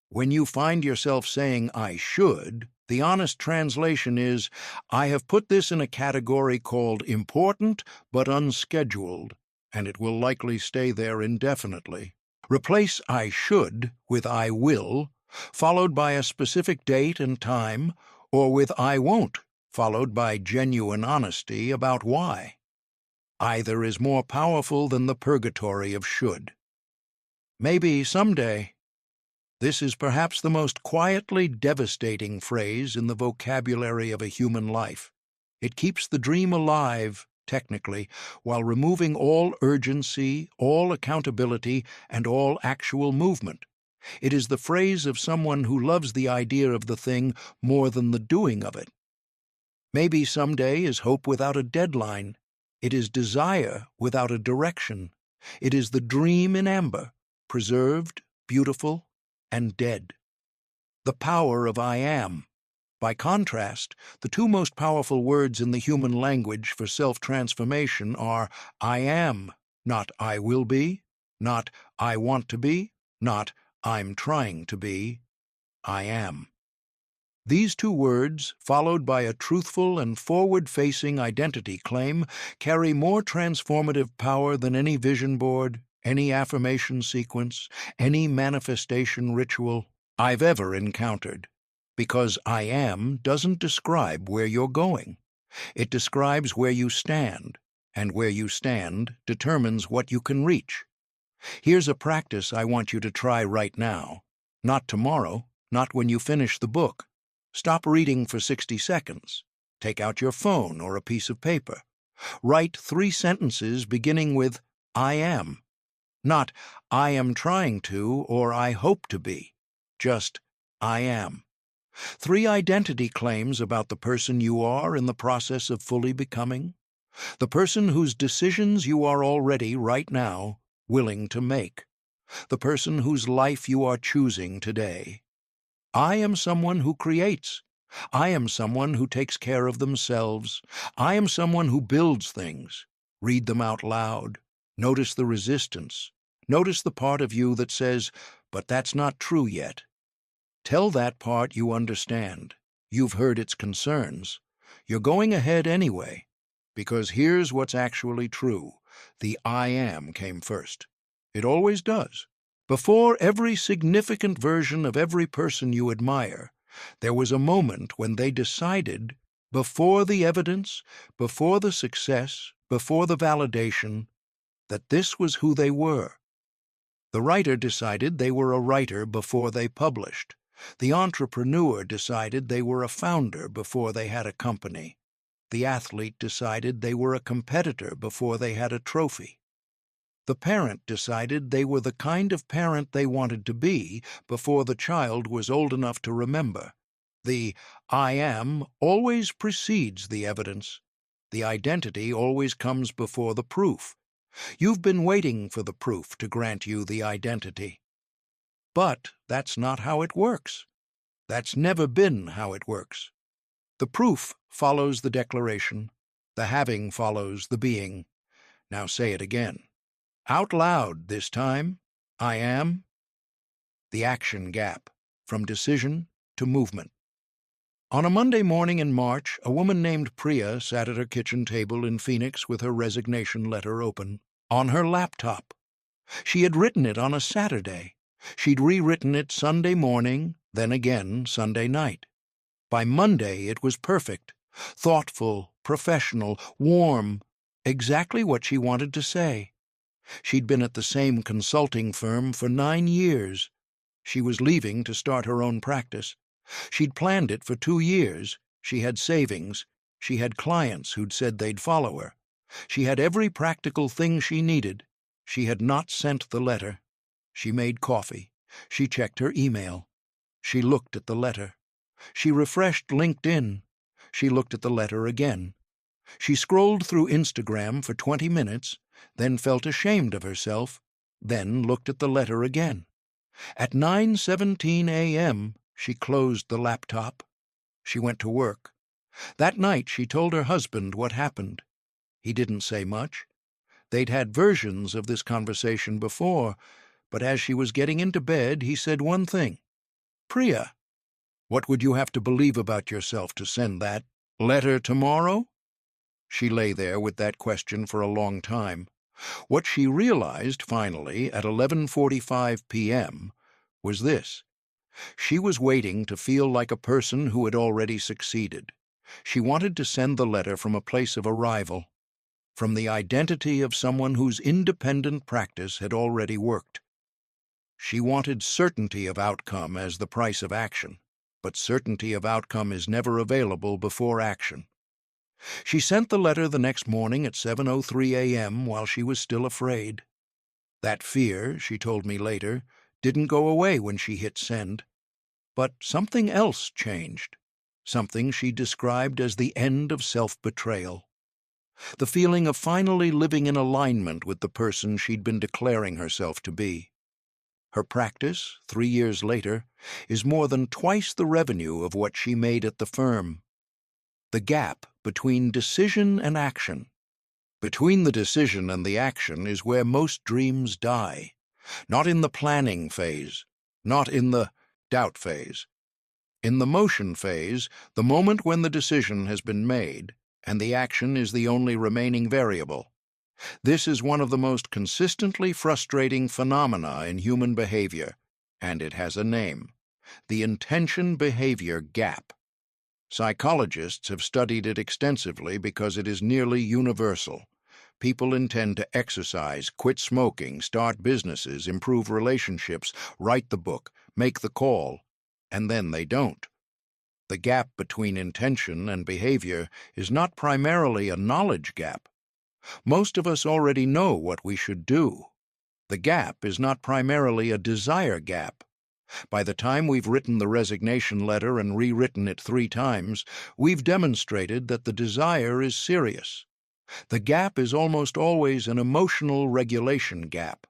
When you find yourself saying, I should, the honest translation is, I have put this in a category called important but unscheduled, and it will likely stay there indefinitely. Replace I should with I will, followed by a specific date and time, or with I won't, followed by genuine honesty about why. Either is more powerful than the purgatory of should. Maybe someday. This is perhaps the most quietly devastating phrase in the vocabulary of a human life. It keeps the dream alive, technically, while removing all urgency, all accountability, and all actual movement. It is the phrase of someone who loves the idea of the thing more than the doing of it. Maybe someday is hope without a deadline. It is desire without a direction. It is the dream in amber, preserved, beautiful, and dead. The power of I am. By contrast, the two most powerful words in the human language for self-transformation are I am, not I will be, not I want to be, not I'm trying to be. I am. These two words, followed by a truthful and forward-facing identity claim, carry more transformative power than any vision board, any affirmation sequence, any manifestation ritual I've ever encountered. Because I am doesn't describe where you're going. It describes where you stand, and where you stand determines what you can reach. Here's a practice I want you to try right now. Not tomorrow, not when you finish the book. Stop reading for 60 seconds. Take out your phone or a piece of paper. Write 3 sentences beginning with I am. Not I am trying to or I hope to be. Just I am. 3 identity claims about the person you are in the process of fully becoming. The person whose decisions you are already, right now, willing to make. The person whose life you are choosing today. I am someone who creates. I am someone who takes care of themselves. I am someone who builds things. Read them out loud. Notice the resistance. Notice the part of you that says, but that's not true yet. Tell that part you understand. You've heard its concerns. You're going ahead anyway, because here's what's actually true. The I am came first. It always does. Before every significant version of every person you admire, there was a moment when they decided, before the evidence, before the success, before the validation, that this was who they were. The writer decided they were a writer before they published. The entrepreneur decided they were a founder before they had a company. The athlete decided they were a competitor before they had a trophy. The parent decided they were the kind of parent they wanted to be before the child was old enough to remember. The I am always precedes the evidence. The identity always comes before the proof. You've been waiting for the proof to grant you the identity. But that's not how it works. That's never been how it works. The proof follows the declaration. The having follows the being. Now say it again. Out loud this time. I am. The action gap, from decision to movement. On a Monday morning in March, a woman named Priya sat at her kitchen table in Phoenix with her resignation letter open, on her laptop. She had written it on a Saturday. She'd rewritten it Sunday morning, then again Sunday night. By Monday it was perfect, thoughtful, professional, warm, exactly what she wanted to say. She'd been at the same consulting firm for 9 years. She was leaving to start her own practice. She'd planned it for 2 years. She had savings. She had clients who'd said they'd follow her. She had every practical thing she needed. She had not sent the letter. She made coffee. She checked her email. She looked at the letter. She refreshed LinkedIn. She looked at the letter again. She scrolled through Instagram for 20 minutes, then felt ashamed of herself, then looked at the letter again. At 9:17 a.m., she closed the laptop. She went to work. That night she told her husband what happened. He didn't say much. They'd had versions of this conversation before, but as she was getting into bed, he said one thing. "Priya, what would you have to believe about yourself to send that letter tomorrow?" She lay there with that question for a long time. What she realized, finally, at 11:45 p.m., was this. She was waiting to feel like a person who had already succeeded. She wanted to send the letter from a place of arrival, from the identity of someone whose independent practice had already worked. She wanted certainty of outcome as the price of action, but certainty of outcome is never available before action. She sent the letter the next morning at 7:03 a.m. while she was still afraid. That fear, she told me later, didn't go away when she hit send. But something else changed, something she described as the end of self-betrayal. The feeling of finally living in alignment with the person she'd been declaring herself to be. Her practice, 3 years later, is more than twice the revenue of what she made at the firm. The gap between decision and action. Between the decision and the action is where most dreams die. Not in the planning phase, not in the doubt phase. In the motion phase, the moment when the decision has been made, and the action is the only remaining variable. This is one of the most consistently frustrating phenomena in human behavior, and it has a name: the intention-behavior gap. Psychologists have studied it extensively because it is nearly universal. People intend to exercise, quit smoking, start businesses, improve relationships, write the book, make the call, and then they don't. The gap between intention and behavior is not primarily a knowledge gap. Most of us already know what we should do. The gap is not primarily a desire gap. By the time we've written the resignation letter and rewritten it 3 times, we've demonstrated that the desire is serious. The gap is almost always an emotional regulation gap.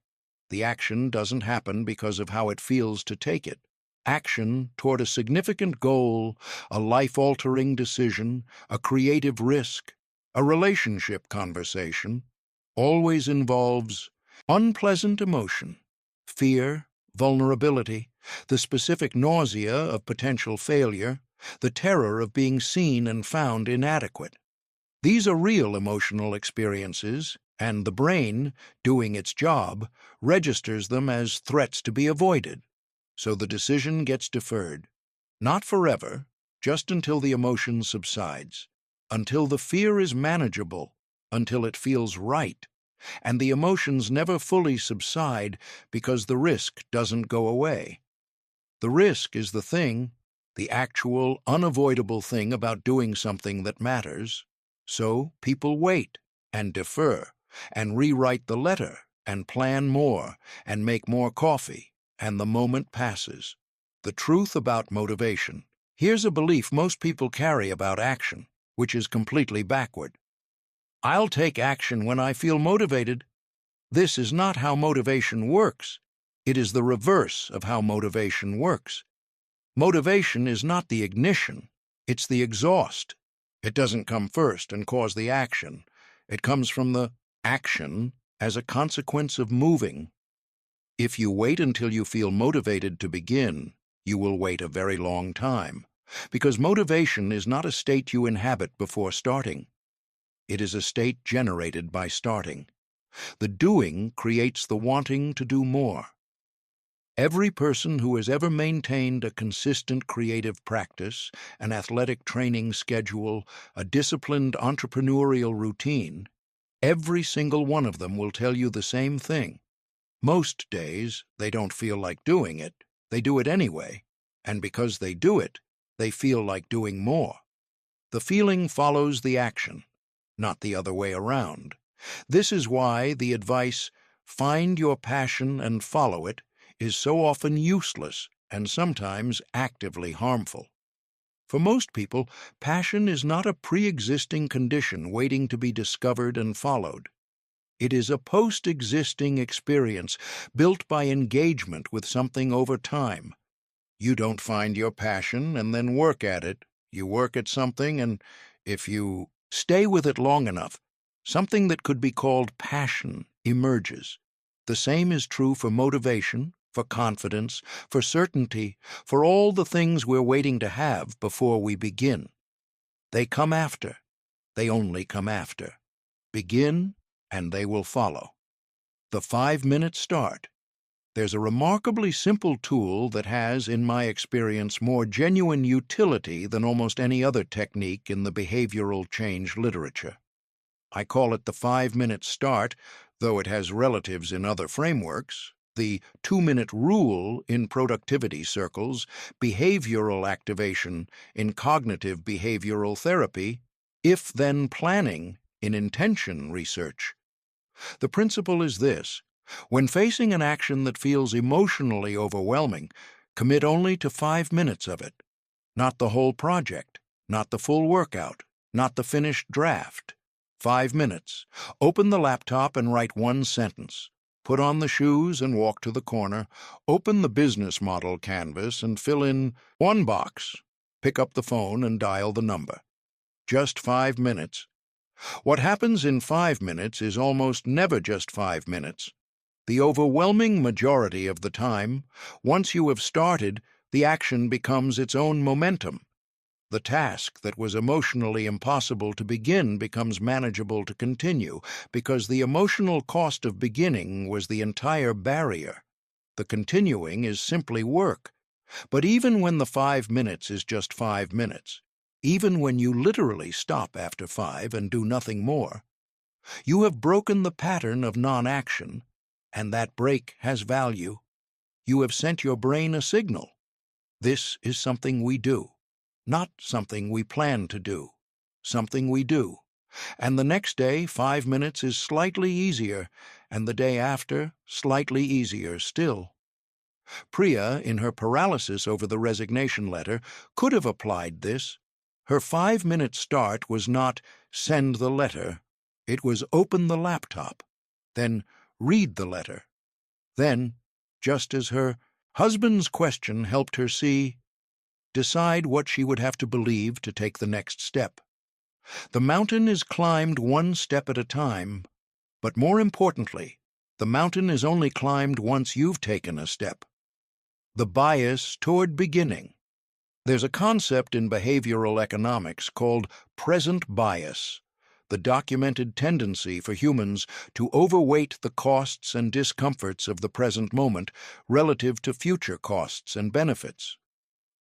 The action doesn't happen because of how it feels to take it. Action toward a significant goal, a life-altering decision, a creative risk, a relationship conversation, always involves unpleasant emotion, fear, vulnerability, the specific nausea of potential failure, the terror of being seen and found inadequate. These are real emotional experiences, and the brain, doing its job, registers them as threats to be avoided. So the decision gets deferred. Not forever, just until the emotion subsides, until the fear is manageable, until it feels right. And the emotions never fully subside because the risk doesn't go away. The risk is the thing, the actual, unavoidable thing about doing something that matters. So people wait and defer and rewrite the letter and plan more and make more coffee, and the moment passes. The truth about motivation. Here's a belief most people carry about action, which is completely backward. I'll take action when I feel motivated. This is not how motivation works. It is the reverse of how motivation works. Motivation is not the ignition, it's the exhaust. It doesn't come first and cause the action. It comes from the action as a consequence of moving. If you wait until you feel motivated to begin, you will wait a very long time, because motivation is not a state you inhabit before starting. It is a state generated by starting. The doing creates the wanting to do more. Every person who has ever maintained a consistent creative practice, an athletic training schedule, a disciplined entrepreneurial routine, every single one of them will tell you the same thing. Most days, they don't feel like doing it, They do it anyway, and because they do it, they feel like doing more. The feeling follows the action, not the other way around. This is why the advice, "find your passion and follow it," is so often useless and sometimes actively harmful. For most people, passion is not a pre-existing condition waiting to be discovered and followed. It is a post-existing experience built by engagement with something over time. You don't find your passion and then work at it. You work at something, and if you stay with it long enough, something that could be called passion emerges. The same is true for motivation, for confidence, for certainty, for all the things we're waiting to have before we begin. They come after. They only come after. Begin, and they will follow. The 5-minute start. There's a remarkably simple tool that has, in my experience, more genuine utility than almost any other technique in the behavioral change literature. I call it the 5-minute start, though it has relatives in other frameworks, the 2-minute rule in productivity circles, behavioral activation in cognitive behavioral therapy, if-then planning in intention research. The principle is this: when facing an action that feels emotionally overwhelming, commit only to 5 minutes of it. Not the whole project, not the full workout, not the finished draft. 5 minutes. Open the laptop and write one sentence. Put on the shoes and walk to the corner. Open the business model canvas and fill in one box. Pick up the phone and dial the number. Just 5 minutes. What happens in 5 minutes is almost never just 5 minutes. The overwhelming majority of the time, once you have started, the action becomes its own momentum. The task that was emotionally impossible to begin becomes manageable to continue, because the emotional cost of beginning was the entire barrier. The continuing is simply work. But even when the 5 minutes is just 5 minutes, even when you literally stop after 5 and do nothing more, you have broken the pattern of non-action, and that break has value. You have sent your brain a signal. This is something we do, not something we plan to do, something we do. And the next day, 5 minutes is slightly easier, and the day after, slightly easier still. Priya, in her paralysis over the resignation letter, could have applied this. Her 5-minute start was not send the letter. It was open the laptop, then read the letter. Then, just as her husband's question helped her see, decide what she would have to believe to take the next step. The mountain is climbed one step at a time, but more importantly, the mountain is only climbed once you've taken a step. The bias toward beginning. There's a concept in behavioral economics called present bias, the documented tendency for humans to overweight the costs and discomforts of the present moment relative to future costs and benefits.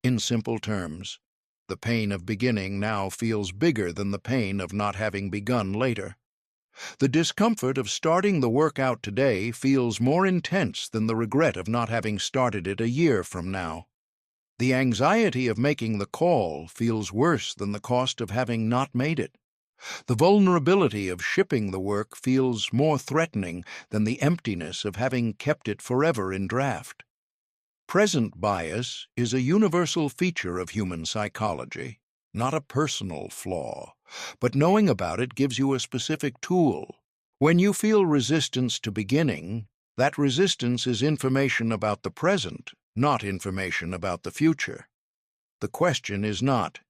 In simple terms, the pain of beginning now feels bigger than the pain of not having begun later. The discomfort of starting the workout today feels more intense than the regret of not having started it a year from now. The anxiety of making the call feels worse than the cost of having not made it. The vulnerability of shipping the work feels more threatening than the emptiness of having kept it forever in draft. Present bias is a universal feature of human psychology, not a personal flaw, but knowing about it gives you a specific tool. When you feel resistance to beginning, that resistance is information about the present, not information about the future. The question is not,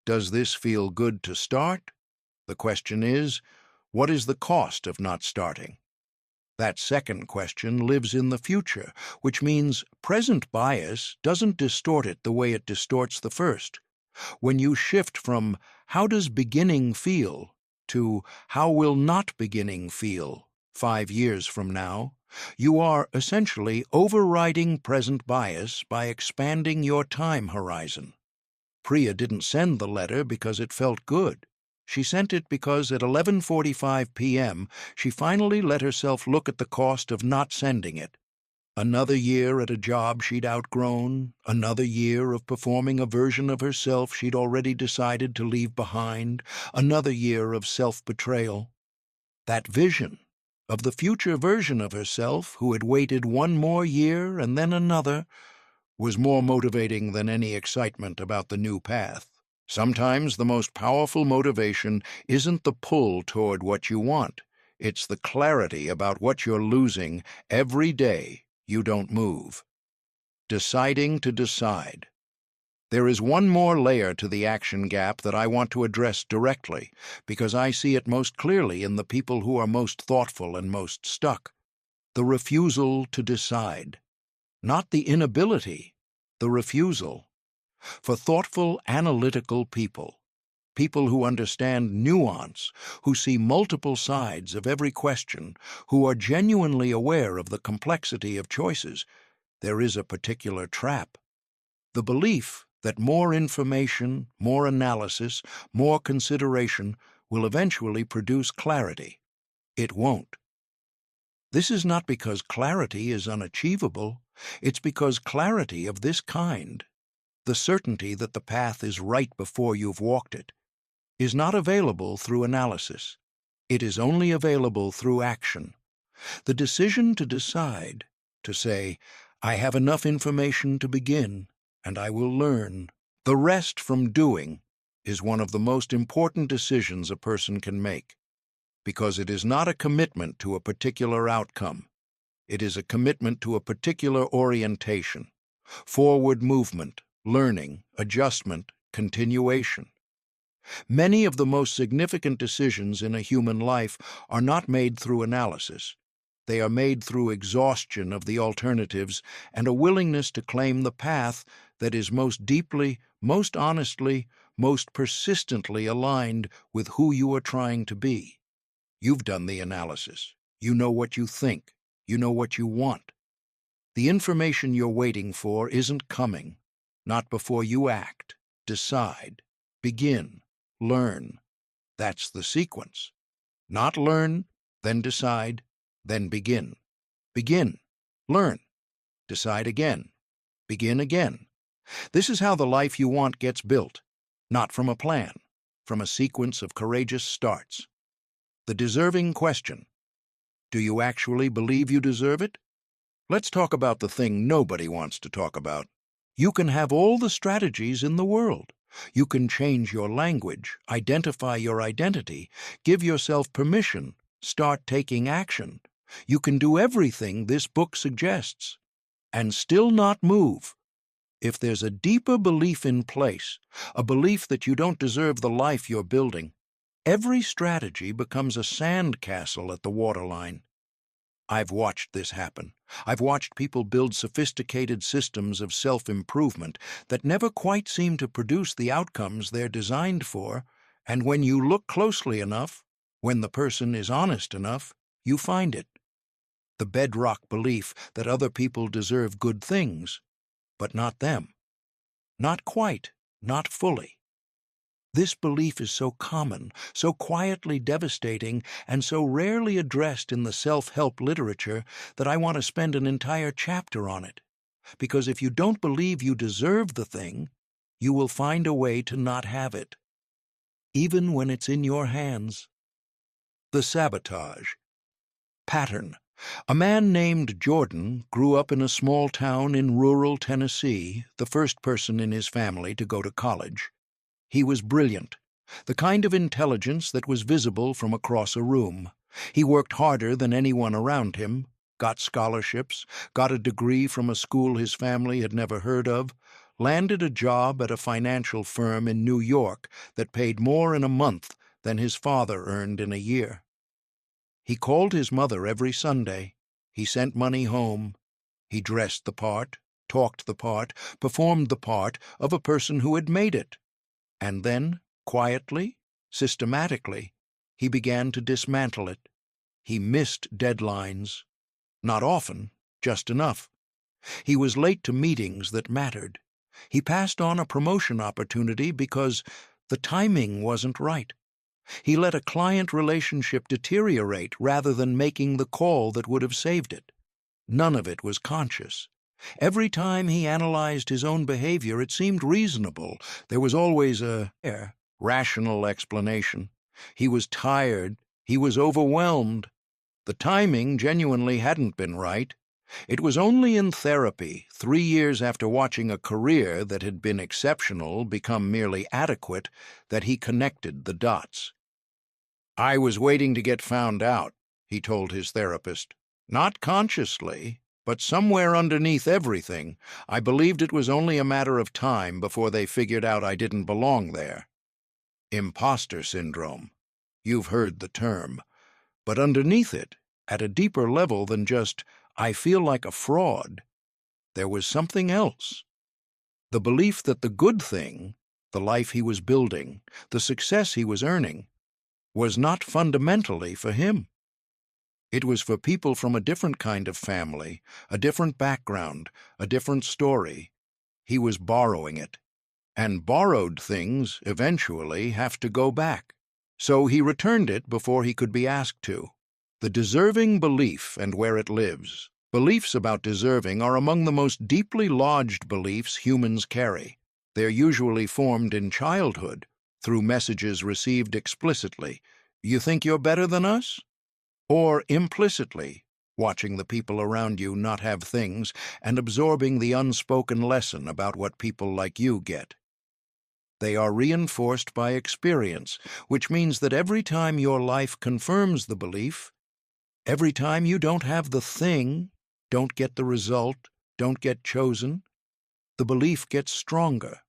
does this feel good to start? The question is, what is the cost of not starting? That second question lives in the future, which means present bias doesn't distort it the way it distorts the first. When you shift from how does beginning feel to how will not beginning feel 5 years from now, you are essentially overriding present bias by expanding your time horizon. Priya didn't send the letter because it felt good. She sent it because at 11:45 p.m. she finally let herself look at the cost of not sending it. Another year at a job she'd outgrown, another year of performing a version of herself she'd already decided to leave behind, another year of self-betrayal. That vision of the future version of herself who had waited one more year and then another was more motivating than any excitement about the new path. Sometimes the most powerful motivation isn't the pull toward what you want. It's the clarity about what you're losing every day you don't move. Deciding to decide. There is one more layer to the action gap that I want to address directly, because I see it most clearly in the people who are most thoughtful and most stuck. The refusal to decide. Not the inability, the refusal. For thoughtful, analytical people, people who understand nuance, who see multiple sides of every question, who are genuinely aware of the complexity of choices, there is a particular trap. The belief that more information, more analysis, more consideration will eventually produce clarity. It won't. This is not because clarity is unachievable. It's because clarity of this kind, the certainty that the path is right before you've walked it, is not available through analysis. It is only available through action. The decision to decide, to say, I have enough information to begin, and I will learn. The rest from doing is one of the most important decisions a person can make, because it is not a commitment to a particular outcome. It is a commitment to a particular orientation, forward movement, learning, adjustment, continuation. Many of the most significant decisions in a human life are not made through analysis. They are made through exhaustion of the alternatives and a willingness to claim the path that is most deeply, most honestly, most persistently aligned with who you are trying to be. You've done the analysis. You know what you think. You know what you want. The information you're waiting for isn't coming. Not before you act, decide, begin, learn. That's the sequence. Not learn, then decide, then begin. Begin, learn, decide again, begin again. This is how the life you want gets built, not from a plan, from a sequence of courageous starts. The deserving question. Do you actually believe you deserve it? Let's talk about the thing nobody wants to talk about. You can have all the strategies in the world. You can change your language, identify your identity, give yourself permission, start taking action. You can do everything this book suggests, and still not move. If there's a deeper belief in place, a belief that you don't deserve the life you're building, every strategy becomes a sandcastle at the waterline. I've watched this happen. I've watched people build sophisticated systems of self-improvement that never quite seem to produce the outcomes they're designed for, and when you look closely enough, when the person is honest enough, you find it. The bedrock belief that other people deserve good things, but not them. Not quite, not fully. This belief is so common, so quietly devastating, and so rarely addressed in the self-help literature that I want to spend an entire chapter on it. Because if you don't believe you deserve the thing, you will find a way to not have it, even when it's in your hands. The sabotage. Pattern. A man named Jordan grew up in a small town in rural Tennessee, the first person in his family to go to college. He was brilliant, the kind of intelligence that was visible from across a room. He worked harder than anyone around him, got scholarships, got a degree from a school his family had never heard of, landed a job at a financial firm in New York that paid more in a month than his father earned in a year. He called his mother every Sunday. He sent money home. He dressed the part, talked the part, performed the part of a person who had made it. And then, quietly, systematically, he began to dismantle it. He missed deadlines. Not often, just enough. He was late to meetings that mattered. He passed on a promotion opportunity because the timing wasn't right. He let a client relationship deteriorate rather than making the call that would have saved it. None of it was conscious. Every time he analyzed his own behavior, it seemed reasonable. There was always a rational explanation. He was tired. He was overwhelmed. The timing genuinely hadn't been right. It was only in therapy, 3 years after watching a career that had been exceptional become merely adequate, that he connected the dots. "I was waiting to get found out," he told his therapist. "Not consciously, but somewhere underneath everything, I believed it was only a matter of time before they figured out I didn't belong there." Imposter syndrome. You've heard the term. But underneath it, at a deeper level than just, "I feel like a fraud," there was something else. The belief that the good thing, the life he was building, the success he was earning, was not fundamentally for him. It was for people from a different kind of family, a different background, a different story. He was borrowing it. And borrowed things, eventually, have to go back. So he returned it before he could be asked to. The deserving belief and where it lives. Beliefs about deserving are among the most deeply lodged beliefs humans carry. They're usually formed in childhood, through messages received explicitly. "You think you're better than us?" Or implicitly, watching the people around you not have things and absorbing the unspoken lesson about what people like you get. They are reinforced by experience, which means that every time your life confirms the belief, every time you don't have the thing, don't get the result, don't get chosen, the belief gets stronger.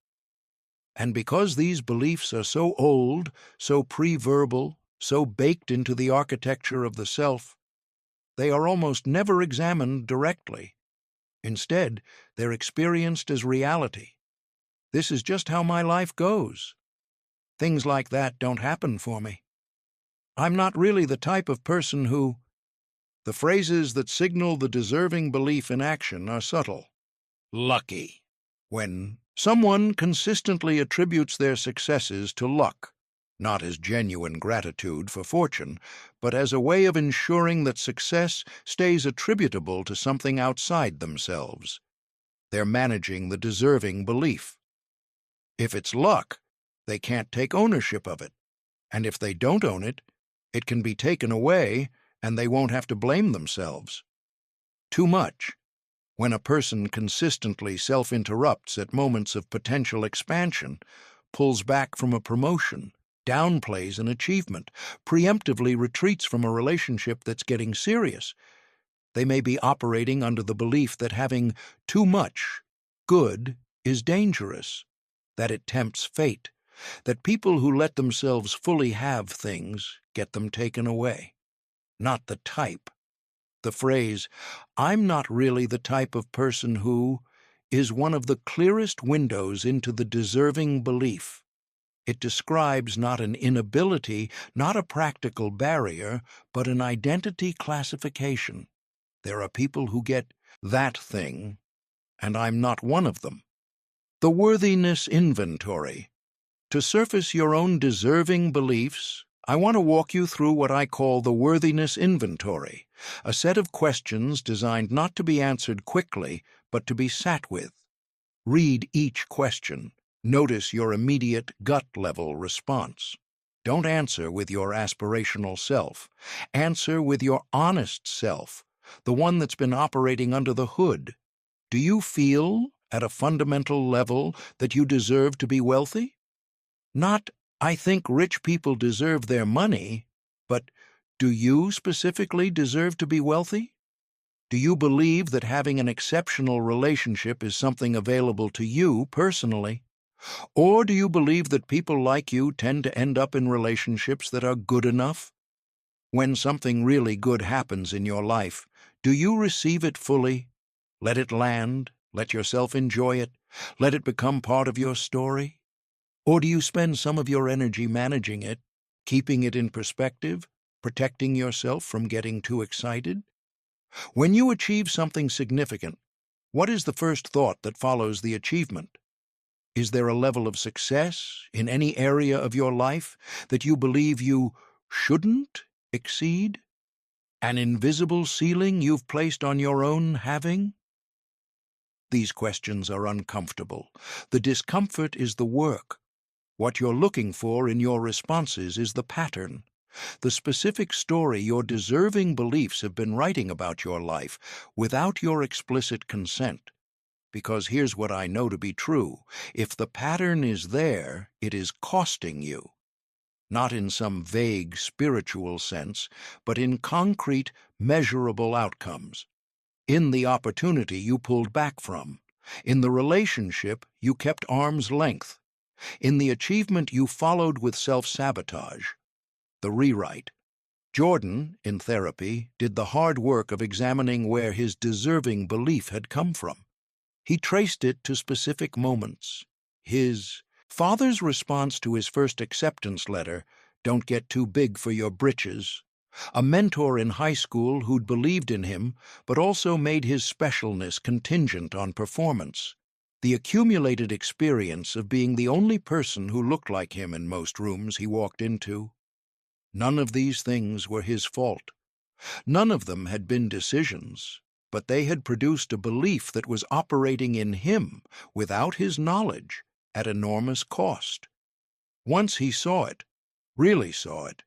And because these beliefs are so old, so pre-verbal, so baked into the architecture of the self, they are almost never examined directly. Instead, they're experienced as reality. This is just how my life goes. Things like that don't happen for me. I'm not really the type of person who... The phrases that signal the deserving belief in action are subtle. Lucky. When someone consistently attributes their successes to luck, not as genuine gratitude for fortune, but as a way of ensuring that success stays attributable to something outside themselves. They're managing the deserving belief. If it's luck, they can't take ownership of it. And if they don't own it, it can be taken away and they won't have to blame themselves. Too much. When a person consistently self-interrupts at moments of potential expansion, pulls back from a promotion, downplays an achievement, preemptively retreats from a relationship that's getting serious, they may be operating under the belief that having too much good is dangerous, that it tempts fate, that people who let themselves fully have things get them taken away. Not the type. The phrase, "I'm not really the type of person who," is one of the clearest windows into the deserving belief. It describes not an inability, not a practical barrier, but an identity classification. There are people who get that thing, and I'm not one of them. The worthiness inventory. To surface your own deserving beliefs, I want to walk you through what I call the worthiness inventory, a set of questions designed not to be answered quickly, but to be sat with. Read each question. Notice your immediate gut-level response. Don't answer with your aspirational self. Answer with your honest self, the one that's been operating under the hood. Do you feel, at a fundamental level, that you deserve to be wealthy? Not, "I think rich people deserve their money," but, do you specifically deserve to be wealthy? Do you believe that having an exceptional relationship is something available to you personally? Or do you believe that people like you tend to end up in relationships that are good enough? When something really good happens in your life, do you receive it fully? Let it land? Let yourself enjoy it? Let it become part of your story? Or do you spend some of your energy managing it, keeping it in perspective, protecting yourself from getting too excited? When you achieve something significant, what is the first thought that follows the achievement? Is there a level of success in any area of your life that you believe you shouldn't exceed? An invisible ceiling you've placed on your own having? These questions are uncomfortable. The discomfort is the work. What you're looking for in your responses is the pattern, the specific story your deserving beliefs have been writing about your life without your explicit consent. Because here's what I know to be true. If the pattern is there, it is costing you. Not in some vague spiritual sense, but in concrete, measurable outcomes. In the opportunity you pulled back from. In the relationship you kept arm's length. In the achievement you followed with self-sabotage. The rewrite. Jordan, in therapy, did the hard work of examining where his deserving belief had come from. He traced it to specific moments. His father's response to his first acceptance letter, "Don't get too big for your britches." A mentor in high school who'd believed in him, but also made his specialness contingent on performance. The accumulated experience of being the only person who looked like him in most rooms he walked into. None of these things were his fault. None of them had been decisions, but they had produced a belief that was operating in him, without his knowledge, at enormous cost. Once he saw it, really saw it,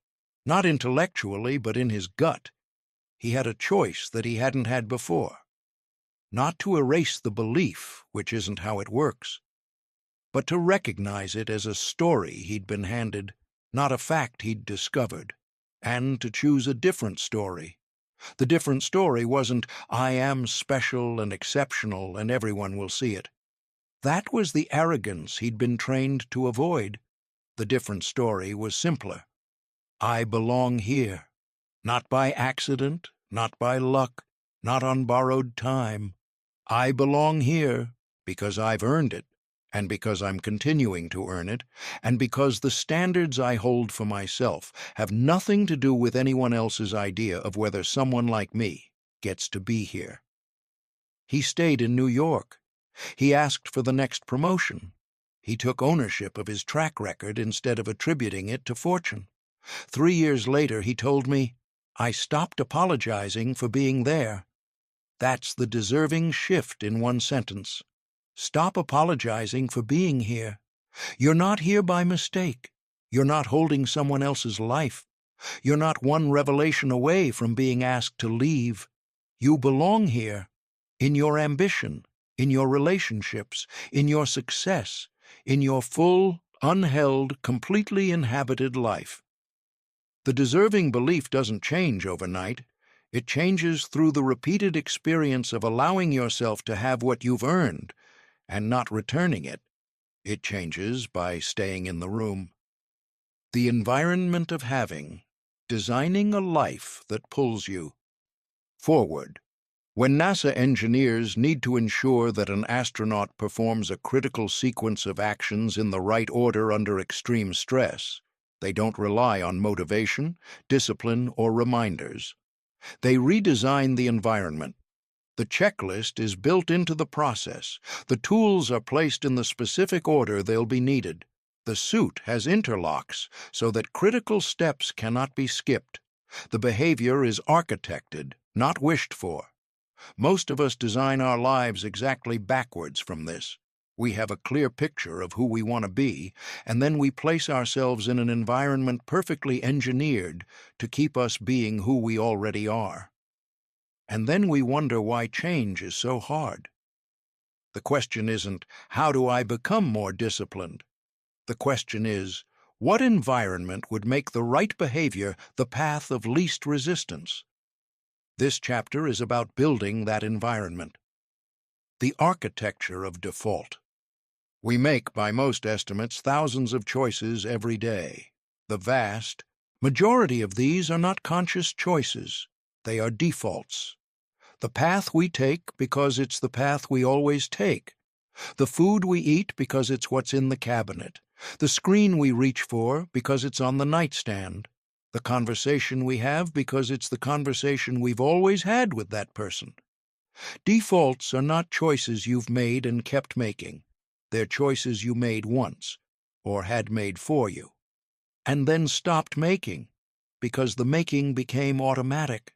not intellectually but in his gut, he had a choice that he hadn't had before. Not to erase the belief, which isn't how it works, but to recognize it as a story he'd been handed, not a fact he'd discovered, and to choose a different story. The different story wasn't, "I am special and exceptional and everyone will see it." That was the arrogance he'd been trained to avoid. The different story was simpler. "I belong here, not by accident, not by luck, not on borrowed time. I belong here because I've earned it, and because I'm continuing to earn it, and because the standards I hold for myself have nothing to do with anyone else's idea of whether someone like me gets to be here." He stayed in New York. He asked for the next promotion. He took ownership of his track record instead of attributing it to fortune. 3 years later, he told me, "I stopped apologizing for being there." That's the deserving shift in one sentence. Stop apologizing for being here. You're not here by mistake. You're not holding someone else's life. You're not one revelation away from being asked to leave. You belong here, in your ambition, in your relationships, in your success, in your full, unheld, completely inhabited life. The deserving belief doesn't change overnight. It changes through the repeated experience of allowing yourself to have what you've earned and not returning it. It changes by staying in the room. The environment of having, designing a life that pulls you forward. When NASA engineers need to ensure that an astronaut performs a critical sequence of actions in the right order under extreme stress, they don't rely on motivation, discipline, or reminders. They redesign the environment. The checklist is built into the process. The tools are placed in the specific order they'll be needed. The suit has interlocks so that critical steps cannot be skipped. The behavior is architected, not wished for. Most of us design our lives exactly backwards from this. We have a clear picture of who we want to be, and then we place ourselves in an environment perfectly engineered to keep us being who we already are. And then we wonder why change is so hard. The question isn't, how do I become more disciplined? The question is, what environment would make the right behavior the path of least resistance? This chapter is about building that environment. The architecture of default. We make, by most estimates, thousands of choices every day. The vast majority of these are not conscious choices. They are defaults. The path we take because it's the path we always take. The food we eat because it's what's in the cabinet. The screen we reach for because it's on the nightstand. The conversation we have because it's the conversation we've always had with that person. Defaults are not choices you've made and kept making. They're choices you made once, or had made for you, and then stopped making, because the making became automatic.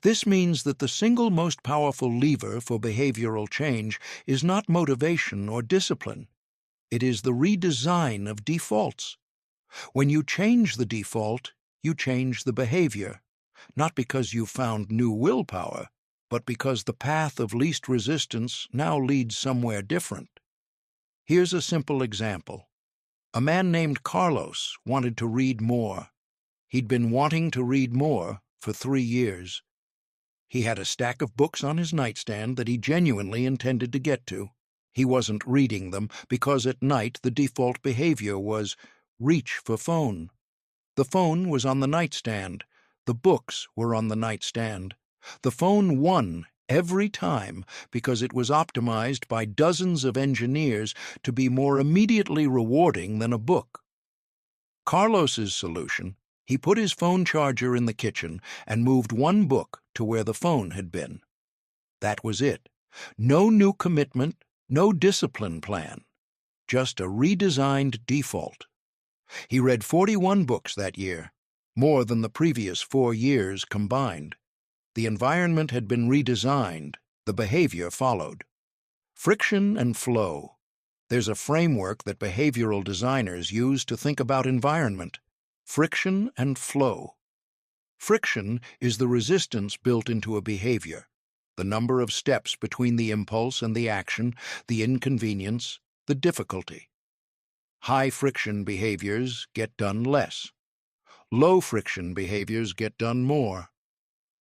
This means that the single most powerful lever for behavioral change is not motivation or discipline. It is the redesign of defaults. When you change the default, you change the behavior, not because you found new willpower, but because the path of least resistance now leads somewhere different. Here's a simple example. A man named Carlos wanted to read more. He'd been wanting to read more for 3 years. He had a stack of books on his nightstand that he genuinely intended to get to. He wasn't reading them because at night the default behavior was reach for phone. The phone was on the nightstand. The books were on the nightstand. The phone won every time because it was optimized by dozens of engineers to be more immediately rewarding than a book. Carlos's solution: he put his phone charger in the kitchen and moved one book to where the phone had been. That was it. No new commitment, no discipline plan. Just a redesigned default. He read 41 books that year, more than the previous 4 years combined. The environment had been redesigned, the behavior followed. Friction and flow. There's a framework that behavioral designers use to think about environment. Friction and flow. Friction is the resistance built into a behavior, the number of steps between the impulse and the action, the inconvenience, the difficulty. High-friction behaviors get done less. Low-friction behaviors get done more.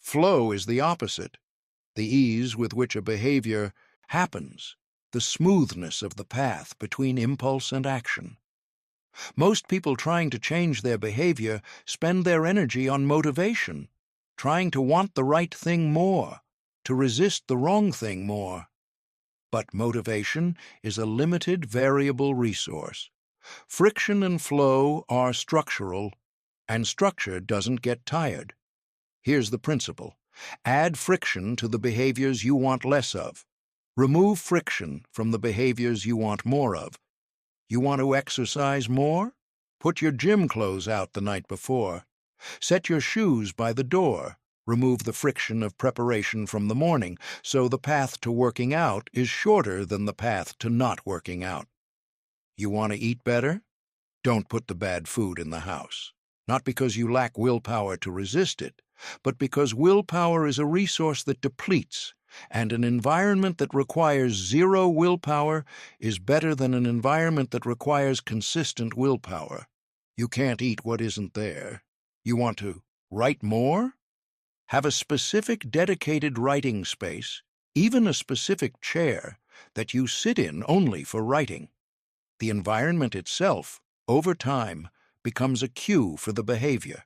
Flow is the opposite, the ease with which a behavior happens, the smoothness of the path between impulse and action. Most people trying to change their behavior spend their energy on motivation, trying to want the right thing more, to resist the wrong thing more. But motivation is a limited variable resource. Friction and flow are structural, and structure doesn't get tired. Here's the principle. Add friction to the behaviors you want less of. Remove friction from the behaviors you want more of. You want to exercise more? Put your gym clothes out the night before. Set your shoes by the door. Remove the friction of preparation from the morning, so the path to working out is shorter than the path to not working out. You want to eat better? Don't put the bad food in the house. Not because you lack willpower to resist it, but because willpower is a resource that depletes, and an environment that requires zero willpower is better than an environment that requires consistent willpower. You can't eat what isn't there. You want to write more? Have a specific dedicated writing space, even a specific chair, that you sit in only for writing. The environment itself, over time, becomes a cue for the behavior.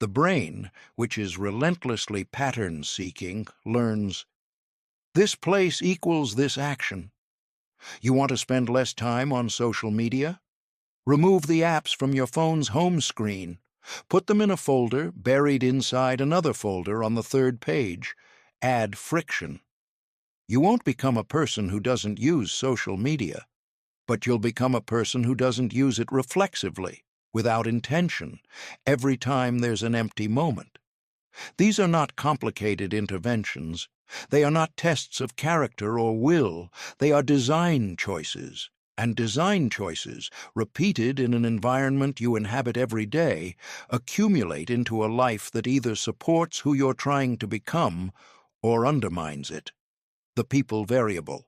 The brain, which is relentlessly pattern-seeking, learns, this place equals this action. You want to spend less time on social media? Remove the apps from your phone's home screen. Put them in a folder buried inside another folder on the 3rd page. Add friction. You won't become a person who doesn't use social media, but you'll become a person who doesn't use it reflexively, without intention, every time there's an empty moment. These are not complicated interventions. They are not tests of character or will. They are design choices. And design choices, repeated in an environment you inhabit every day, accumulate into a life that either supports who you're trying to become or undermines it. The people variable.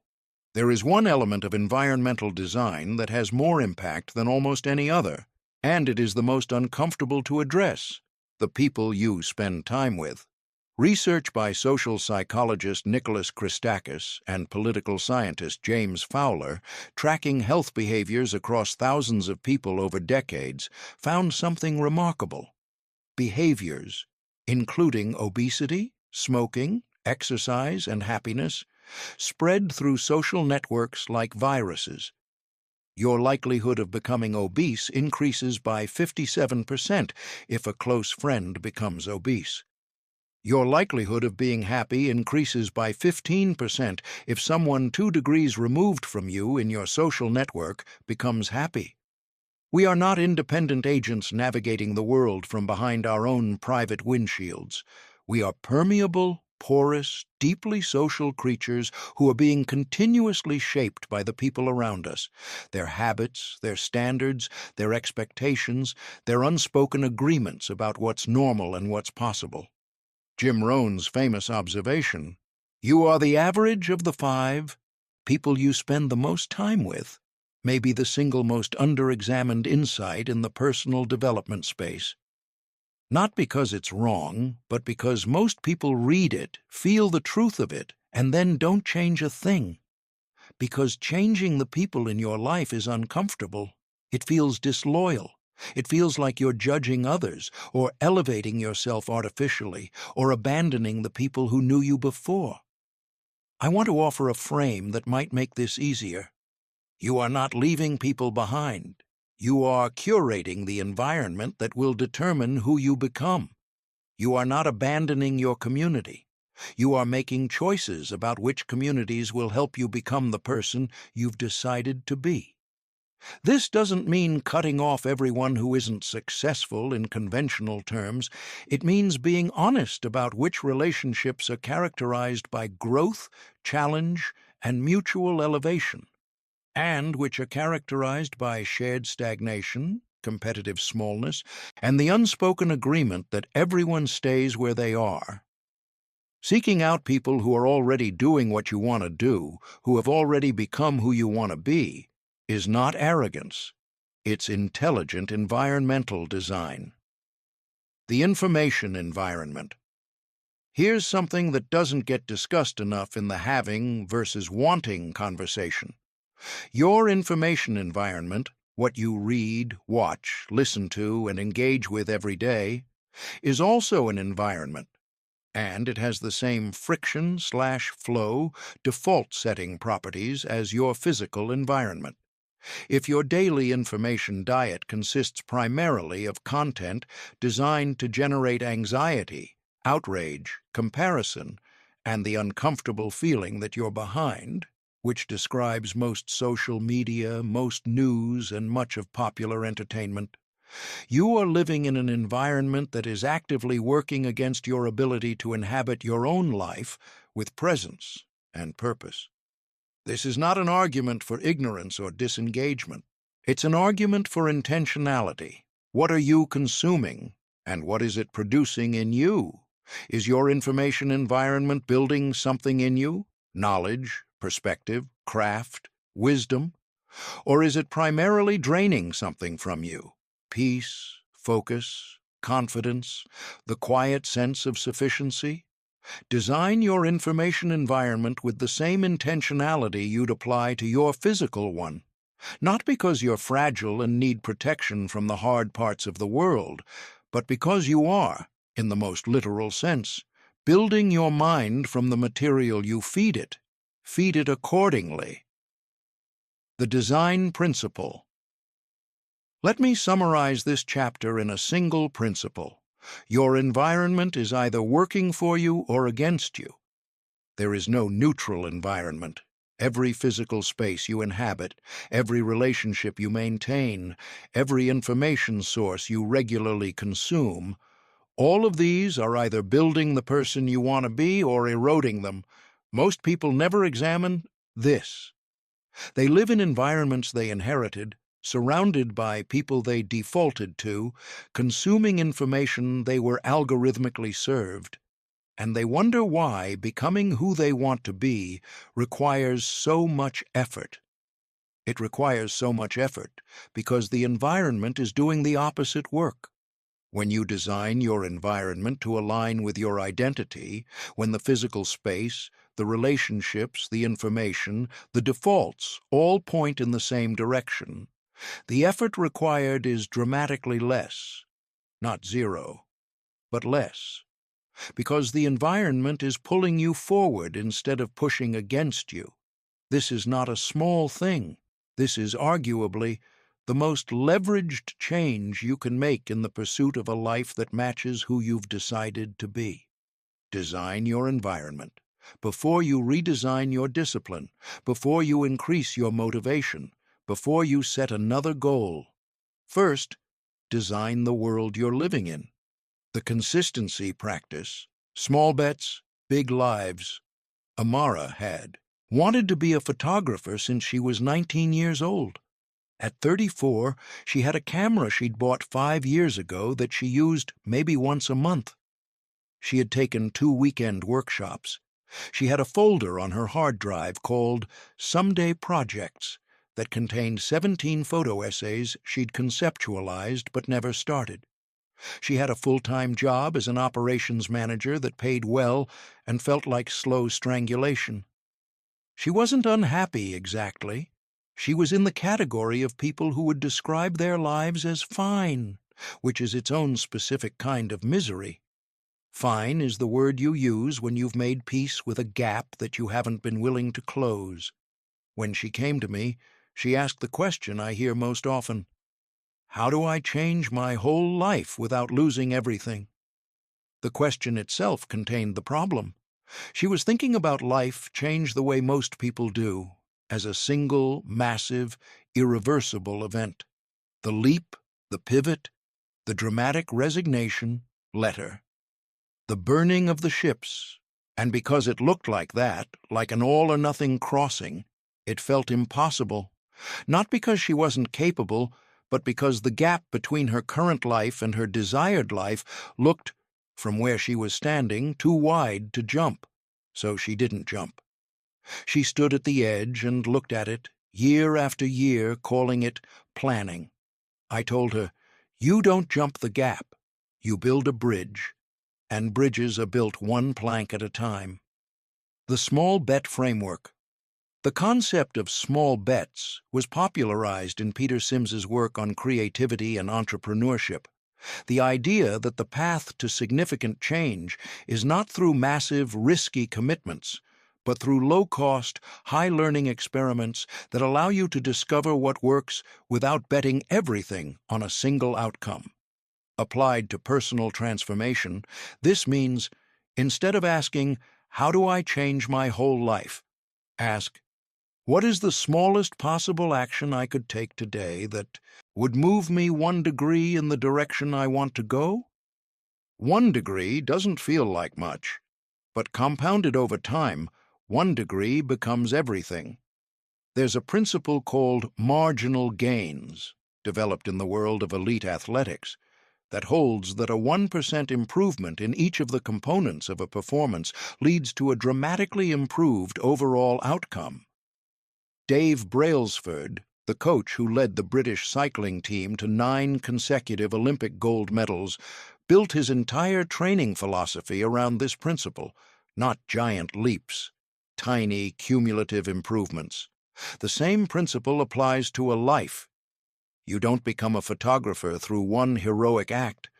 There is one element of environmental design that has more impact than almost any other, and it is the most uncomfortable to address: the people you spend time with. Research by social psychologist Nicholas Christakis and political scientist James Fowler, tracking health behaviors across thousands of people over decades, found something remarkable. Behaviors, including obesity, smoking, exercise, and happiness, spread through social networks like viruses. Your likelihood of becoming obese increases by 57% if a close friend becomes obese. Your likelihood of being happy increases by 15% if someone 2 degrees removed from you in your social network becomes happy. We are not independent agents navigating the world from behind our own private windshields. We are permeable, porous, deeply social creatures who are being continuously shaped by the people around us, their habits, their standards, their expectations, their unspoken agreements about what's normal and what's possible. Jim Rohn's famous observation, "You are the average of the 5 people you spend the most time with," may be the single most under-examined insight in the personal development space. Not because it's wrong, but because most people read it, feel the truth of it, and then don't change a thing. Because changing the people in your life is uncomfortable. It feels disloyal. It feels like you're judging others, or elevating yourself artificially, or abandoning the people who knew you before. I want to offer a frame that might make this easier. You are not leaving people behind. You are curating the environment that will determine who you become. You are not abandoning your community. You are making choices about which communities will help you become the person you've decided to be. This doesn't mean cutting off everyone who isn't successful in conventional terms. It means being honest about which relationships are characterized by growth, challenge, and mutual elevation, and which are characterized by shared stagnation, competitive smallness, and the unspoken agreement that everyone stays where they are. Seeking out people who are already doing what you want to do, who have already become who you want to be, is not arrogance. It's intelligent environmental design. The information environment. Here's something that doesn't get discussed enough in the having versus wanting conversation. Your information environment, what you read, watch, listen to, and engage with every day, is also an environment, and it has the same friction/flow default setting properties as your physical environment. If your daily information diet consists primarily of content designed to generate anxiety, outrage, comparison, and the uncomfortable feeling that you're behind, which describes most social media, most news, and much of popular entertainment, you are living in an environment that is actively working against your ability to inhabit your own life with presence and purpose. This is not an argument for ignorance or disengagement. It's an argument for intentionality. What are you consuming, and what is it producing in you? Is your information environment building something in you? Knowledge, perspective, craft, wisdom? Or is it primarily draining something from you? Peace, focus, confidence, the quiet sense of sufficiency? Design your information environment with the same intentionality you'd apply to your physical one. Not because you're fragile and need protection from the hard parts of the world, but because you are, in the most literal sense, building your mind from the material you feed it. Feed it accordingly. The design principle. Let me summarize this chapter in a single principle. Your environment is either working for you or against you. There is no neutral environment. Every physical space you inhabit, every relationship you maintain, every information source you regularly consume, all of these are either building the person you want to be or eroding them. Most people never examine this. They live in environments they inherited, surrounded by people they defaulted to, consuming information they were algorithmically served, and they wonder why becoming who they want to be requires so much effort. It requires so much effort because the environment is doing the opposite work. When you design your environment to align with your identity, when the physical space, the relationships, the information, the defaults all point in the same direction, the effort required is dramatically less. Not zero, but less. Because the environment is pulling you forward instead of pushing against you. This is not a small thing. This is arguably the most leveraged change you can make in the pursuit of a life that matches who you've decided to be. Design your environment. Before you redesign your discipline, before you increase your motivation, before you set another goal, first, design the world you're living in. The consistency practice, Small bets, big lives. Amara had wanted to be a photographer since she was 19 years old. At 34, she had a camera she'd bought 5 years ago that she used maybe once a month. She had taken 2 weekend workshops. She had a folder on her hard drive called Someday Projects that contained 17 photo essays she'd conceptualized but never started. She had a full-time job as an operations manager that paid well and felt like slow strangulation. She wasn't unhappy exactly. She was in the category of people who would describe their lives as fine, which is its own specific kind of misery. Fine is the word you use when you've made peace with a gap that you haven't been willing to close. When she came to me, she asked the question I hear most often: how do I change my whole life without losing everything? The question itself contained the problem. She was thinking about life change the way most people do, as a single, massive, irreversible event. The leap, the pivot, the dramatic resignation, let her. The burning of the ships, and because it looked like that, like an all-or-nothing crossing, it felt impossible. Not because she wasn't capable, but because the gap between her current life and her desired life looked, from where she was standing, too wide to jump. So she didn't jump. She stood at the edge and looked at it, year after year, calling it planning. I told her, you don't jump the gap. You build a bridge, and bridges are built one plank at a time. The small bet framework. The concept of small bets was popularized in Peter Sims's work on creativity and entrepreneurship. The idea that the path to significant change is not through massive, risky commitments, but through low-cost, high-learning experiments that allow you to discover what works without betting everything on a single outcome. Applied to personal transformation, this means, instead of asking, how do I change my whole life? Ask, what is the smallest possible action I could take today that would move me 1 degree in the direction I want to go? 1 degree doesn't feel like much, but compounded over time, 1 degree becomes everything. There's a principle called marginal gains, developed in the world of elite athletics, that holds that a 1% improvement in each of the components of a performance leads to a dramatically improved overall outcome. Dave Brailsford, the coach who led the British cycling team to 9 consecutive Olympic gold medals, built his entire training philosophy around this principle, not giant leaps, tiny cumulative improvements. The same principle applies to a life. You don't become a photographer through one heroic act.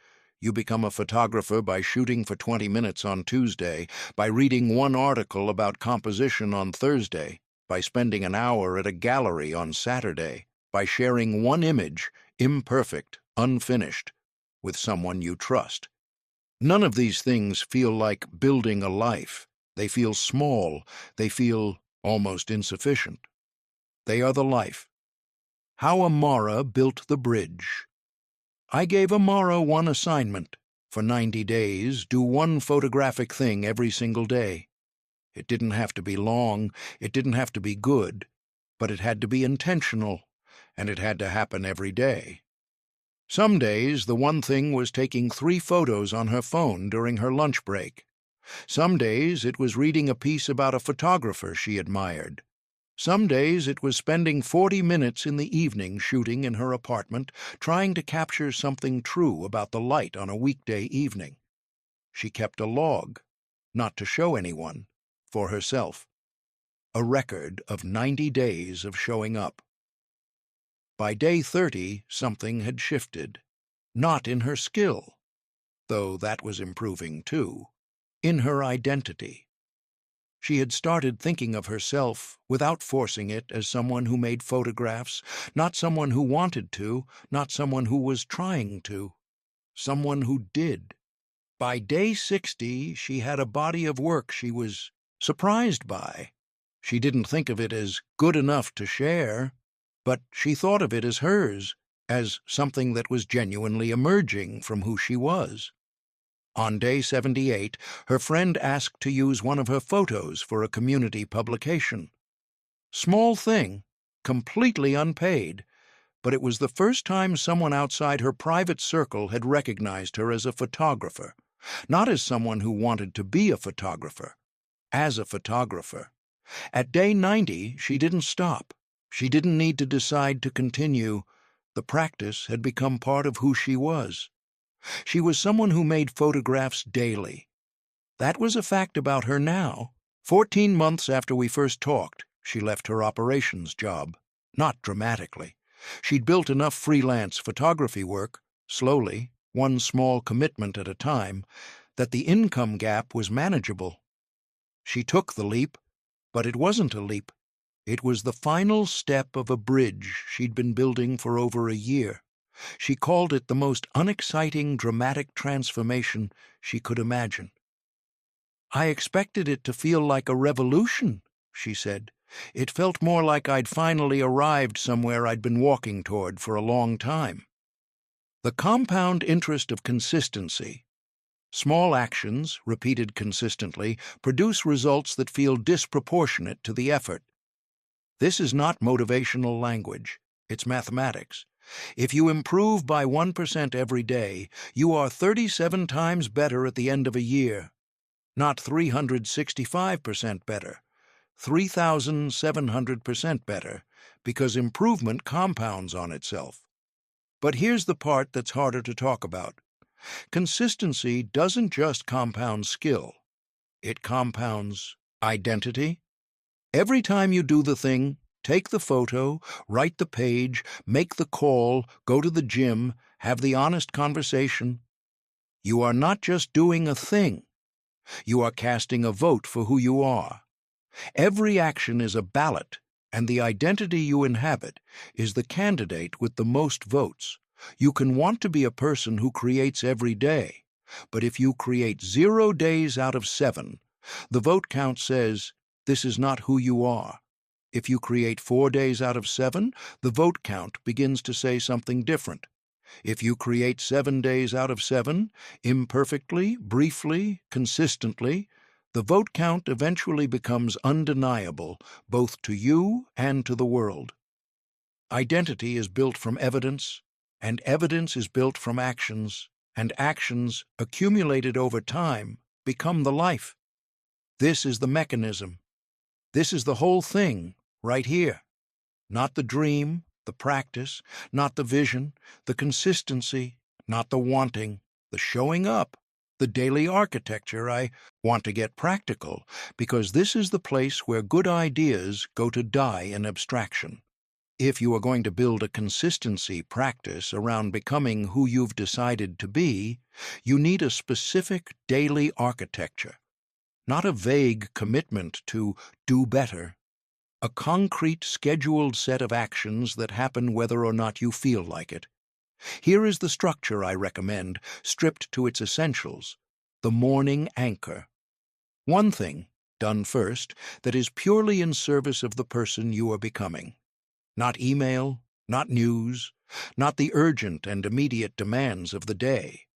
You become a photographer by shooting for 20 minutes on Tuesday, by reading one article about composition on Thursday, by spending an hour at a gallery on Saturday, by sharing one image, imperfect, unfinished, with someone you trust. None of these things feel like building a life. They feel small. They feel almost insufficient. They are the life. How Amara built the bridge. I gave Amara one assignment. For 90 days, do one photographic thing every single day. It didn't have to be long, it didn't have to be good, but it had to be intentional, and it had to happen every day. Some days, the one thing was taking 3 photos on her phone during her lunch break. Some days, it was reading a piece about a photographer she admired. Some days, it was spending 40 minutes in the evening shooting in her apartment, trying to capture something true about the light on a weekday evening. She kept a log, not to show anyone, for herself. A record of 90 days of showing up. By day 30, something had shifted. Not in her skill, though that was improving too. In her identity. She had started thinking of herself, without forcing it, as someone who made photographs, not someone who wanted to, not someone who was trying to, someone who did. By day 60, she had a body of work she was surprised by. She didn't think of it as good enough to share, but she thought of it as hers, as something that was genuinely emerging from who she was. On day 78, her friend asked to use one of her photos for a community publication. Small thing, completely unpaid, but it was the first time someone outside her private circle had recognized her as a photographer, not as someone who wanted to be a photographer, as a photographer. At day 90, she didn't stop. She didn't need to decide to continue. The practice had become part of who she was. She was someone who made photographs daily. That was a fact about her now. 14 months after we first talked, she left her operations job. Not dramatically. She'd built enough freelance photography work, slowly, one small commitment at a time, that the income gap was manageable. She took the leap, but it wasn't a leap. It was the final step of a bridge she'd been building for over a year. She called it the most unexciting, dramatic transformation she could imagine. "I expected it to feel like a revolution," she said. "It felt more like I'd finally arrived somewhere I'd been walking toward for a long time." The compound interest of consistency. Small actions, repeated consistently, produce results that feel disproportionate to the effort. This is not motivational language. It's mathematics. If you improve by 1% every day, you are 37 times better at the end of a year. Not 365% better, 3,700% better, because improvement compounds on itself. But here's the part that's harder to talk about. Consistency doesn't just compound skill. It compounds identity. Every time you do the thing, take the photo, write the page, make the call, go to the gym, have the honest conversation, you are not just doing a thing. You are casting a vote for who you are. Every action is a ballot, and the identity you inhabit is the candidate with the most votes. You can want to be a person who creates every day, but if you create 0 days out of 7, the vote count says this is not who you are. If you create 4 days out of 7, the vote count begins to say something different. If you create 7 days out of 7, imperfectly, briefly, consistently, the vote count eventually becomes undeniable, both to you and to the world. Identity is built from evidence, and evidence is built from actions, and actions, accumulated over time, become the life. This is the mechanism. This is the whole thing, right here. Not the dream, the practice, not the vision, the consistency, not the wanting, the showing up, the daily architecture. I want to get practical, because this is the place where good ideas go to die in abstraction. If you are going to build a consistency practice around becoming who you've decided to be, you need a specific daily architecture, not a vague commitment to do better. A concrete, scheduled set of actions that happen whether or not you feel like it. Here is the structure I recommend, stripped to its essentials. The morning anchor. One thing, done first, that is purely in service of the person you are becoming. Not email, not news, not the urgent and immediate demands of the day.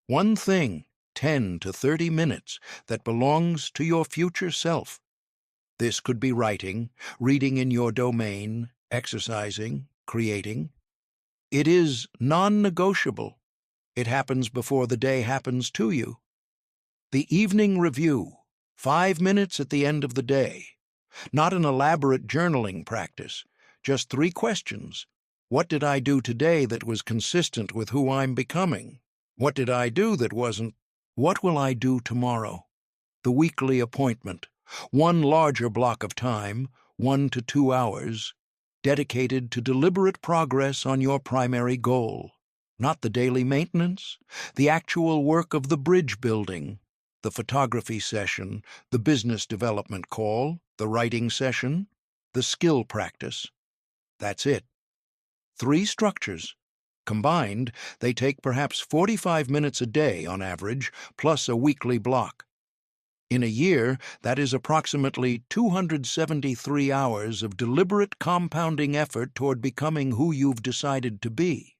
One thing, 10 to 30 minutes, that belongs to your future self. This could be writing, reading in your domain, exercising, creating. It is non-negotiable. It happens before the day happens to you. The evening review, 5 minutes at the end of the day. Not an elaborate journaling practice, just 3 questions. What did I do today that was consistent with who I'm becoming? What did I do that wasn't? What will I do tomorrow? The weekly appointment. One larger block of time, 1 to 2 hours, dedicated to deliberate progress on your primary goal. Not the daily maintenance, the actual work of the bridge building, the photography session, the business development call, the writing session, the skill practice. That's it. 3 structures. Combined, they take perhaps 45 minutes a day on average, plus a weekly block. In a year, that is approximately 273 hours of deliberate compounding effort toward becoming who you've decided to be.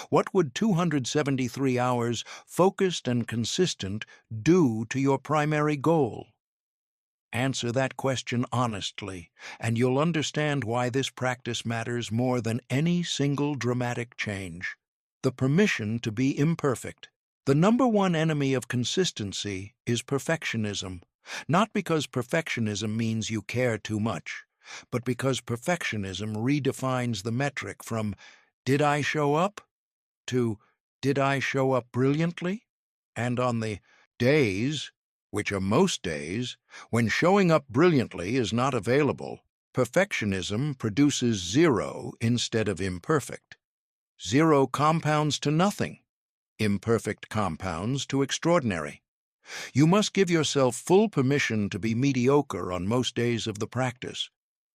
What would 273 hours, focused and consistent, do to your primary goal? Answer that question honestly, and you'll understand why this practice matters more than any single dramatic change. The permission to be imperfect. The number one enemy of consistency is perfectionism. Not because perfectionism means you care too much, but because perfectionism redefines the metric from "did I show up?" to "did I show up brilliantly?" And on the days, which are most days, when showing up brilliantly is not available, perfectionism produces zero instead of imperfect. Zero compounds to nothing. Imperfect compounds to extraordinary. You must give yourself full permission to be mediocre on most days of the practice,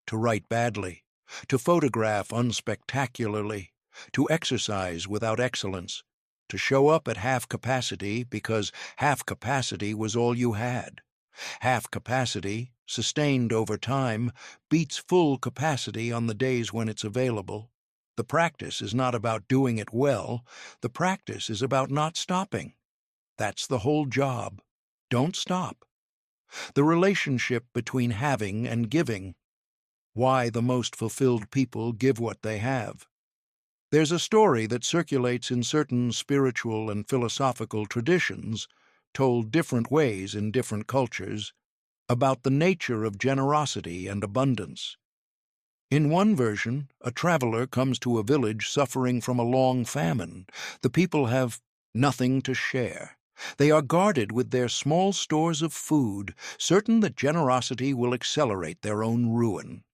to write badly, to photograph unspectacularly, to exercise without excellence, to show up at half capacity because half capacity was all you had. Half capacity, sustained over time, beats full capacity on the days when it's available. The practice is not about doing it well. The practice is about not stopping. That's the whole job. Don't stop. The relationship between having and giving. Why the most fulfilled people give what they have. There's a story that circulates in certain spiritual and philosophical traditions, told different ways in different cultures, about the nature of generosity and abundance. In one version, a traveler comes to a village suffering from a long famine. The people have nothing to share. They are guarded with their small stores of food, certain that generosity will accelerate their own ruin.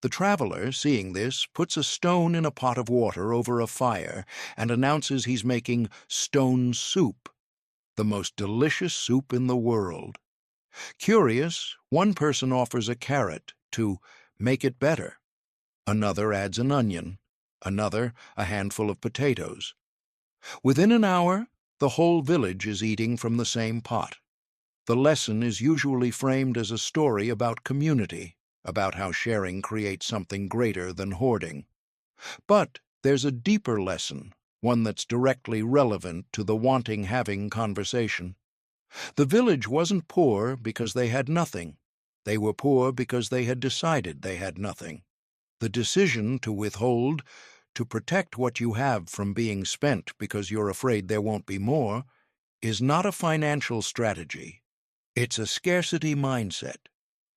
The traveler, seeing this, puts a stone in a pot of water over a fire and announces he's making stone soup, the most delicious soup in the world. Curious, one person offers a carrot to make it better. Another adds an onion, another a handful of potatoes. Within an hour, the whole village is eating from the same pot. The lesson is usually framed as a story about community, about how sharing creates something greater than hoarding. But there's a deeper lesson, one that's directly relevant to the wanting-having conversation. The village wasn't poor because they had nothing. They were poor because they had decided they had nothing. The decision to withhold, to protect what you have from being spent because you're afraid there won't be more, is not a financial strategy. It's a scarcity mindset,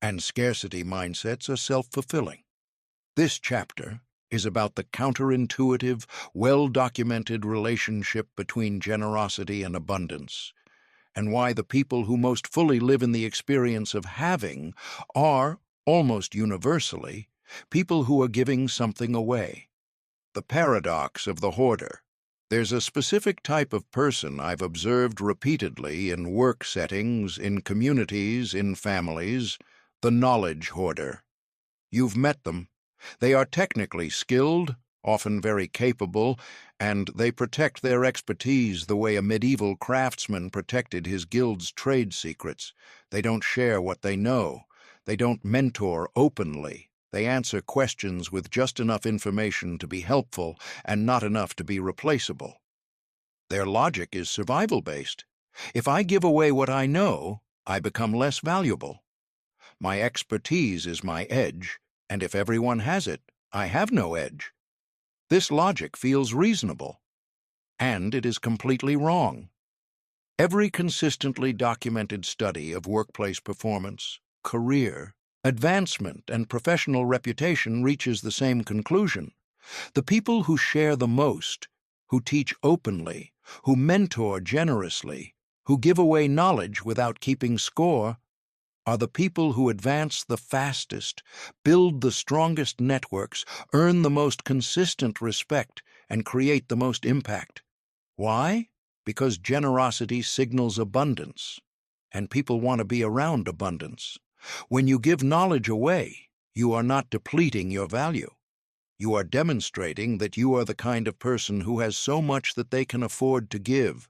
and scarcity mindsets are self-fulfilling. This chapter is about the counterintuitive, well-documented relationship between generosity and abundance, and why the people who most fully live in the experience of having are, almost universally, people who are giving something away. The paradox of the hoarder. There's a specific type of person I've observed repeatedly in work settings, in communities, in families, the knowledge hoarder. You've met them. They are technically skilled, often very capable, and they protect their expertise the way a medieval craftsman protected his guild's trade secrets. They don't share what they know. They don't mentor openly. They answer questions with just enough information to be helpful and not enough to be replaceable. Their logic is survival-based. If I give away what I know, I become less valuable. My expertise is my edge, and if everyone has it, I have no edge. This logic feels reasonable, and it is completely wrong. Every consistently documented study of workplace performance, career, advancement, and professional reputation reaches the same conclusion. The people who share the most, who teach openly, who mentor generously, who give away knowledge without keeping score, are the people who advance the fastest, build the strongest networks, earn the most consistent respect, and create the most impact. Why? Because generosity signals abundance, and people want to be around abundance. When you give knowledge away, you are not depleting your value. You are demonstrating that you are the kind of person who has so much that they can afford to give.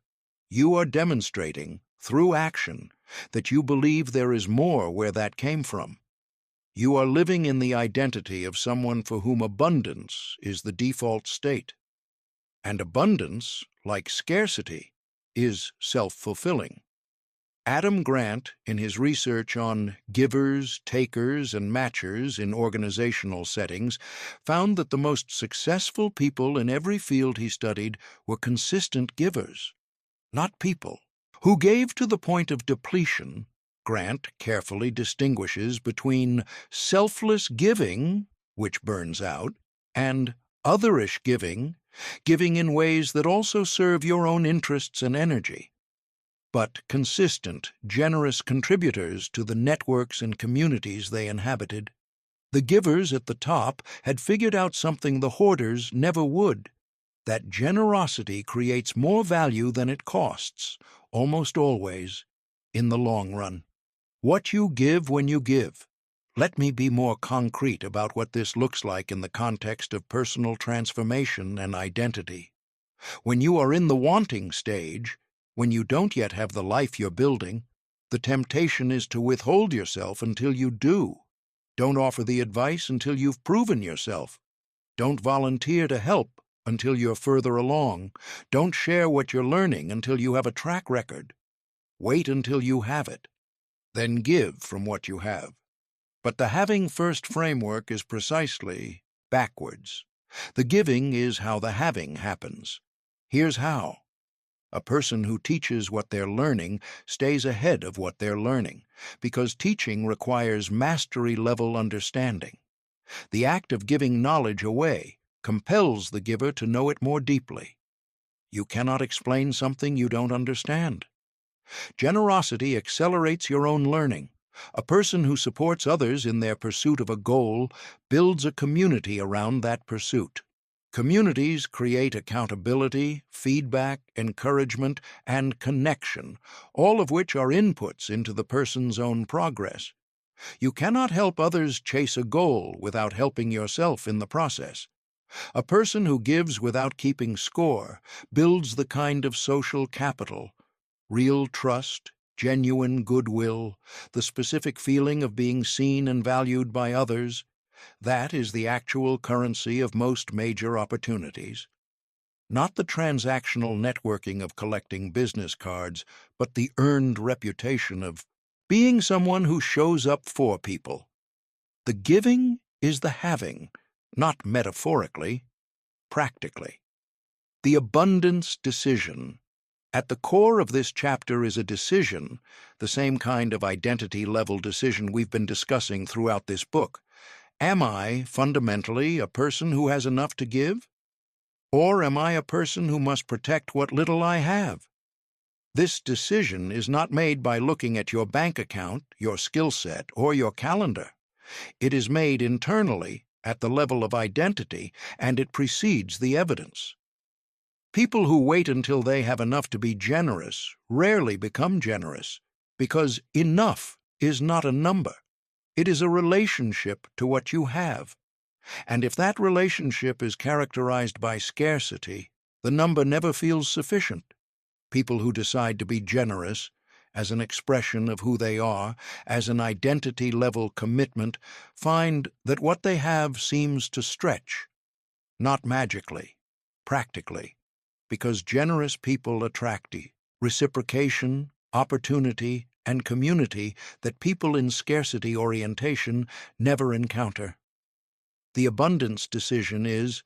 You are demonstrating, through action, that you believe there is more where that came from. You are living in the identity of someone for whom abundance is the default state. And abundance, like scarcity, is self-fulfilling. Adam Grant, in his research on givers, takers, and matchers in organizational settings, found that the most successful people in every field he studied were consistent givers, not people who gave to the point of depletion. Grant carefully distinguishes between selfless giving, which burns out, and otherish giving, giving in ways that also serve your own interests and energy. But consistent, generous contributors to the networks and communities they inhabited. The givers at the top had figured out something the hoarders never would, that generosity creates more value than it costs, almost always, in the long run. What you give when you give. Let me be more concrete about what this looks like in the context of personal transformation and identity. When you are in the wanting stage, when you don't yet have the life you're building, the temptation is to withhold yourself until you do. Don't offer the advice until you've proven yourself. Don't volunteer to help until you're further along. Don't share what you're learning until you have a track record. Wait until you have it. Then give from what you have. But the having first framework is precisely backwards. The giving is how the having happens. Here's how. A person who teaches what they're learning stays ahead of what they're learning, because teaching requires mastery-level understanding. The act of giving knowledge away compels the giver to know it more deeply. You cannot explain something you don't understand. Generosity accelerates your own learning. A person who supports others in their pursuit of a goal builds a community around that pursuit. Communities create accountability, feedback, encouragement, and connection, all of which are inputs into the person's own progress. You cannot help others chase a goal without helping yourself in the process. A person who gives without keeping score builds the kind of social capital, real trust, genuine goodwill, the specific feeling of being seen and valued by others. That is the actual currency of most major opportunities. Not the transactional networking of collecting business cards, but the earned reputation of being someone who shows up for people. The giving is the having, not metaphorically, practically. The abundance decision. At the core of this chapter is a decision, the same kind of identity-level decision we've been discussing throughout this book. Am I, fundamentally, a person who has enough to give? Or am I a person who must protect what little I have? This decision is not made by looking at your bank account, your skill set, or your calendar. It is made internally, at the level of identity, and it precedes the evidence. People who wait until they have enough to be generous rarely become generous, because enough is not a number. It is a relationship to what you have. And if that relationship is characterized by scarcity, the number never feels sufficient. People who decide to be generous, as an expression of who they are, as an identity-level commitment, find that what they have seems to stretch, not magically, practically, because generous people attract reciprocation, opportunity, and community that people in scarcity orientation never encounter. The abundance decision is,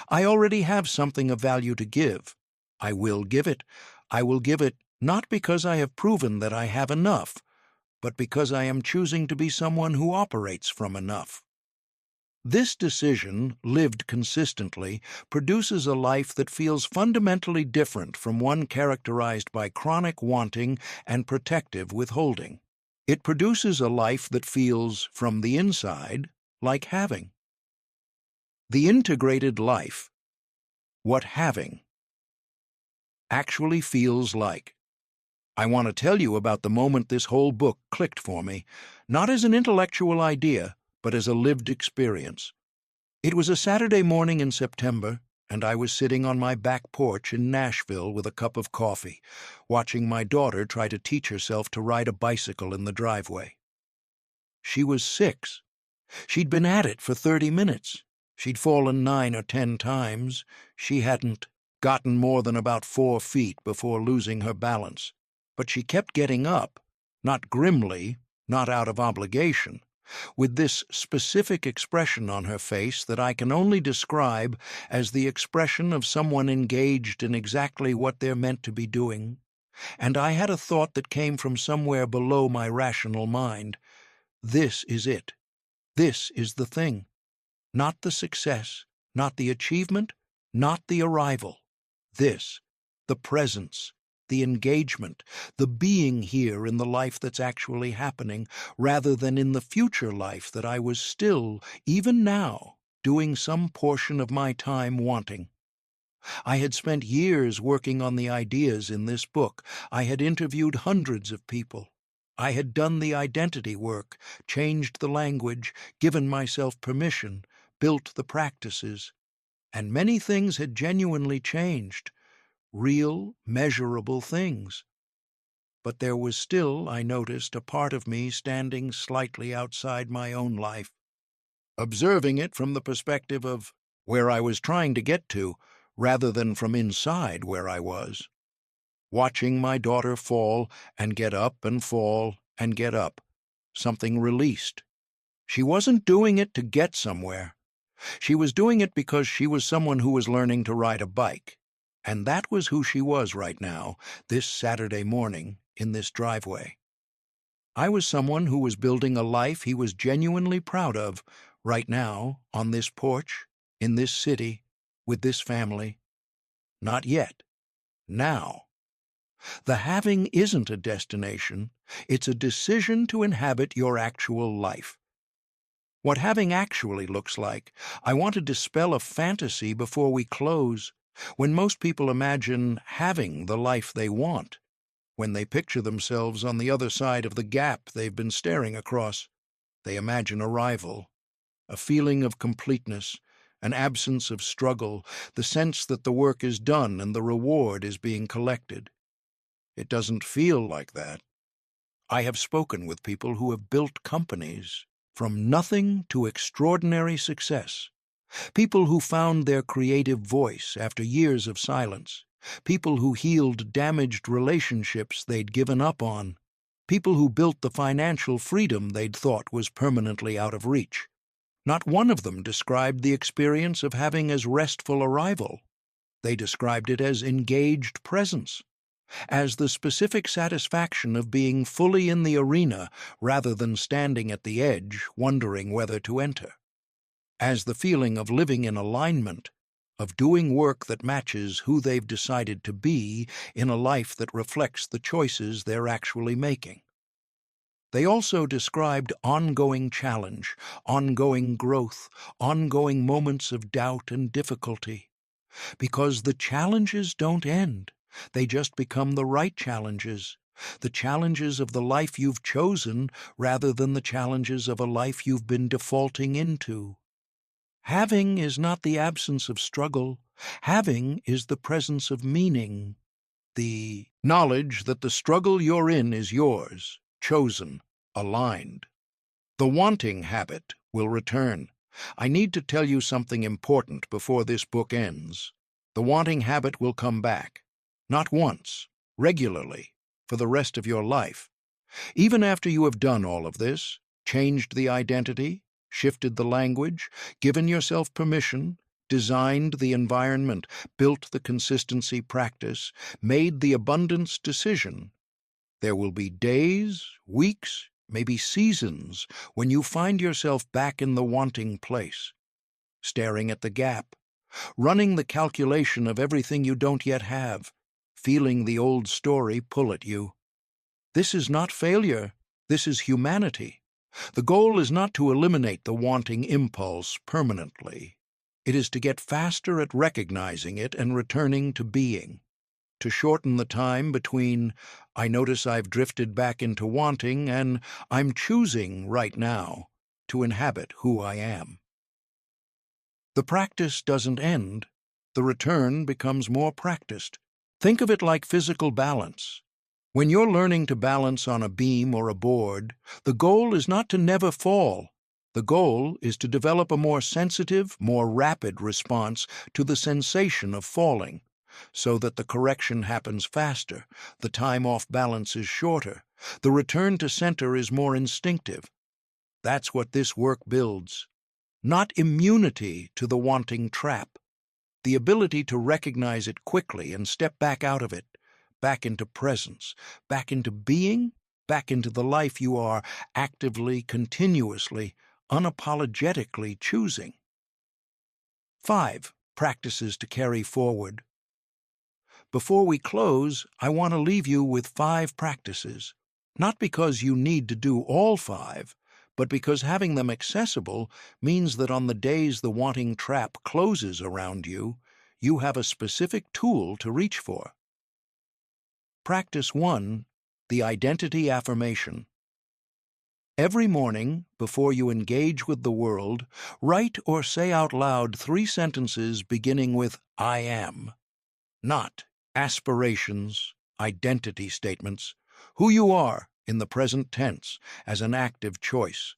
I already have something of value to give. I will give it. I will give it not because I have proven that I have enough, but because I am choosing to be someone who operates from enough. This decision, lived consistently, produces a life that feels fundamentally different from one characterized by chronic wanting and protective withholding. It produces a life that feels, from the inside, like having. The integrated life, what having actually feels like. I want to tell you about the moment this whole book clicked for me, not as an intellectual idea, but as a lived experience. It was a Saturday morning in September, and I was sitting on my back porch in Nashville with a cup of coffee, watching my daughter try to teach herself to ride a bicycle in the driveway. She was 6. She'd been at it for 30 minutes. She'd fallen 9 or 10 times. She hadn't gotten more than about 4 feet before losing her balance. But she kept getting up, not grimly, not out of obligation, with this specific expression on her face that I can only describe as the expression of someone engaged in exactly what they're meant to be doing. And I had a thought that came from somewhere below my rational mind. This is it. This is the thing. Not the success, not the achievement, not the arrival. This, the presence, the engagement, the being here in the life that's actually happening, rather than in the future life that I was still, even now, doing some portion of my time wanting. I had spent years working on the ideas in this book. I had interviewed hundreds of people. I had done the identity work, changed the language, given myself permission, built the practices. And many things had genuinely changed, real, measurable things. But there was still, I noticed, a part of me standing slightly outside my own life, observing it from the perspective of where I was trying to get to, rather than from inside where I was. Watching my daughter fall and get up and fall and get up, something released. She wasn't doing it to get somewhere. She was doing it because she was someone who was learning to ride a bike. And that was who she was right now, this Saturday morning, in this driveway. I was someone who was building a life he was genuinely proud of, right now, on this porch, in this city, with this family. Not yet. Now. The having isn't a destination, it's a decision to inhabit your actual life. What having actually looks like, I want to dispel a fantasy before we close, when most people imagine having the life they want, when they picture themselves on the other side of the gap they've been staring across. They imagine arrival, a feeling of completeness, an absence of struggle, the sense that the work is done and the reward is being collected. It doesn't feel like that. I have spoken with people who have built companies from nothing to extraordinary success, people who found their creative voice after years of silence, people who healed damaged relationships they'd given up on, people who built the financial freedom they'd thought was permanently out of reach. Not one of them described the experience of having as restful arrival. They described it as engaged presence, as the specific satisfaction of being fully in the arena rather than standing at the edge wondering whether to enter, as the feeling of living in alignment, of doing work that matches who they've decided to be in a life that reflects the choices they're actually making. They also described ongoing challenge, ongoing growth, ongoing moments of doubt and difficulty, because the challenges don't end. They just become the right challenges, the challenges of the life you've chosen rather than the challenges of a life you've been defaulting into. Having is not the absence of struggle. Having is the presence of meaning, the knowledge that the struggle you're in is yours, chosen, aligned. The wanting habit will return. I need to tell you something important before this book ends. The wanting habit will come back. Not once, regularly, for the rest of your life. Even after you have done all of this, changed the identity, shifted the language, given yourself permission, designed the environment, built the consistency practice, made the abundance decision, there will be days, weeks, maybe seasons when you find yourself back in the wanting place, staring at the gap, running the calculation of everything you don't yet have, feeling the old story pull at you. This is not failure, this is humanity. The goal is not to eliminate the wanting impulse permanently. It is to get faster at recognizing it and returning to being, to shorten the time between I notice I've drifted back into wanting and I'm choosing right now to inhabit who I am. The practice doesn't end. The return becomes more practiced. Think of it like physical balance. When you're learning to balance on a beam or a board, the goal is not to never fall. The goal is to develop a more sensitive, more rapid response to the sensation of falling, so that the correction happens faster, the time off balance is shorter, the return to center is more instinctive. That's what this work builds. Not immunity to the wanting trap, the ability to recognize it quickly and step back out of it, back into presence, back into being, back into the life you are actively, continuously, unapologetically choosing. 5. Practices to carry forward. Before we close, I want to leave you with 5 practices, not because you need to do all 5, but because having them accessible means that on the days the wanting trap closes around you, you have a specific tool to reach for. Practice 1. The Identity Affirmation. Every morning, before you engage with the world, write or say out loud 3 sentences beginning with I am. Not aspirations, identity statements, who you are in the present tense as an active choice.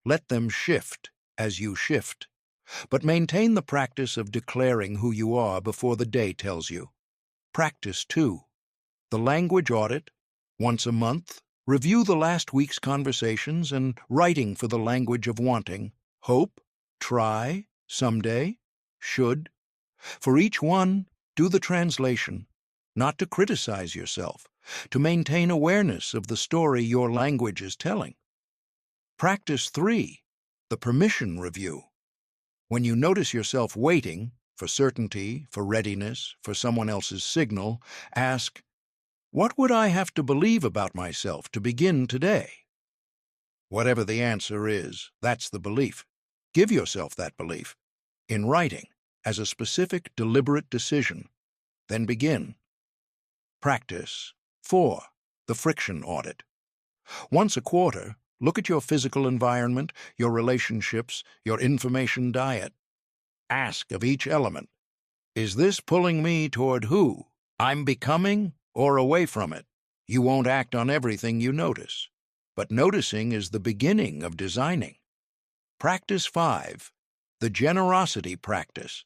Let them shift as you shift, but maintain the practice of declaring who you are before the day tells you. Practice 2. The language audit. Once a month, review the last week's conversations and writing for the language of wanting, hope, try, someday, should. For each one, do the translation, not to criticize yourself, to maintain awareness of the story your language is telling. Practice 3. The permission review. When you notice yourself waiting, for certainty, for readiness, for someone else's signal, ask, what would I have to believe about myself to begin today? Whatever the answer is, that's the belief. Give yourself that belief, in writing, as a specific, deliberate decision. Then begin. Practice 4. The friction audit. Once a quarter, look at your physical environment, your relationships, your information diet. Ask of each element, is this pulling me toward who I'm becoming or away from it? You won't act on everything you notice, but noticing is the beginning of designing. Practice 5. The generosity practice.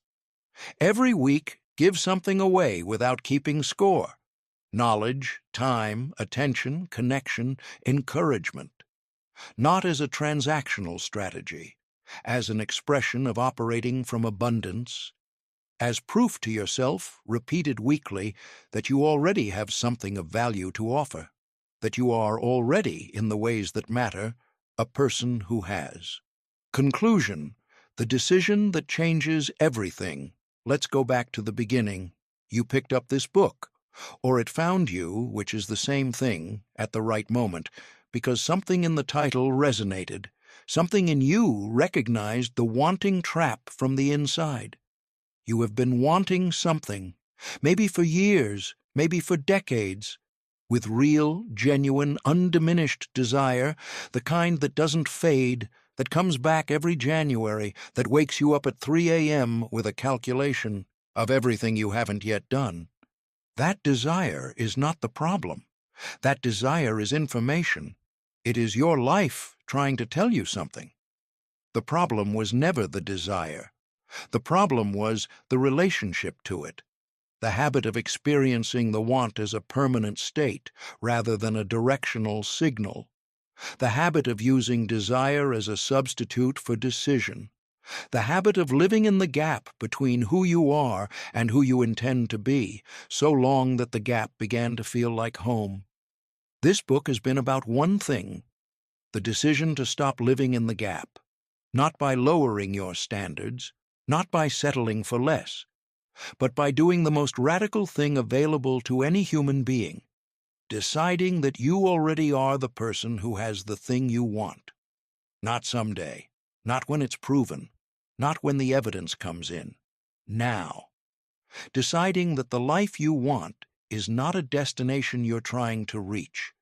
Every week, give something away without keeping score. Knowledge, time, attention, connection, encouragement. Not as a transactional strategy, as an expression of operating from abundance, as proof to yourself, repeated weekly, that you already have something of value to offer, that you are already, in the ways that matter, a person who has. Conclusion. The decision that changes everything. Let's go back to the beginning. You picked up this book, or it found you, which is the same thing, at the right moment, because something in the title resonated, something in you recognized the wanting trap from the inside. You have been wanting something, maybe for years, maybe for decades, with real, genuine, undiminished desire, the kind that doesn't fade, that comes back every January, that wakes you up at 3 a.m. with a calculation of everything you haven't yet done. That desire is not the problem. That desire is information. It is your life trying to tell you something. The problem was never the desire. The problem was the relationship to it, the habit of experiencing the want as a permanent state rather than a directional signal, the habit of using desire as a substitute for decision, the habit of living in the gap between who you are and who you intend to be, so long that the gap began to feel like home. This book has been about one thing, the decision to stop living in the gap, not by lowering your standards, not by settling for less, but by doing the most radical thing available to any human being, deciding that you already are the person who has the thing you want. Not someday, not when it's proven, not when the evidence comes in. Now. Deciding that the life you want is not a destination you're trying to reach.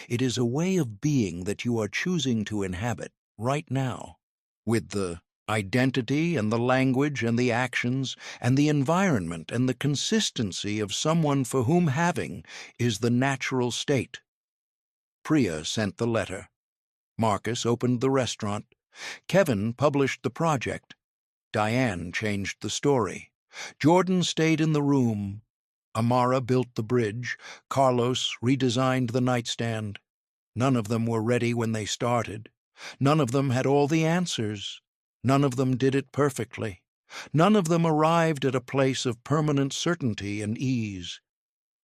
It is a way of being that you are choosing to inhabit right now, with the identity and the language and the actions and the environment and the consistency of someone for whom having is the natural state. Priya sent the letter. Marcus opened the restaurant. Kevin published the project. Diane changed the story. Jordan stayed in the room, Amara built the bridge. Carlos redesigned the nightstand. None of them were ready when they started. None of them had all the answers. None of them did it perfectly. None of them arrived at a place of permanent certainty and ease.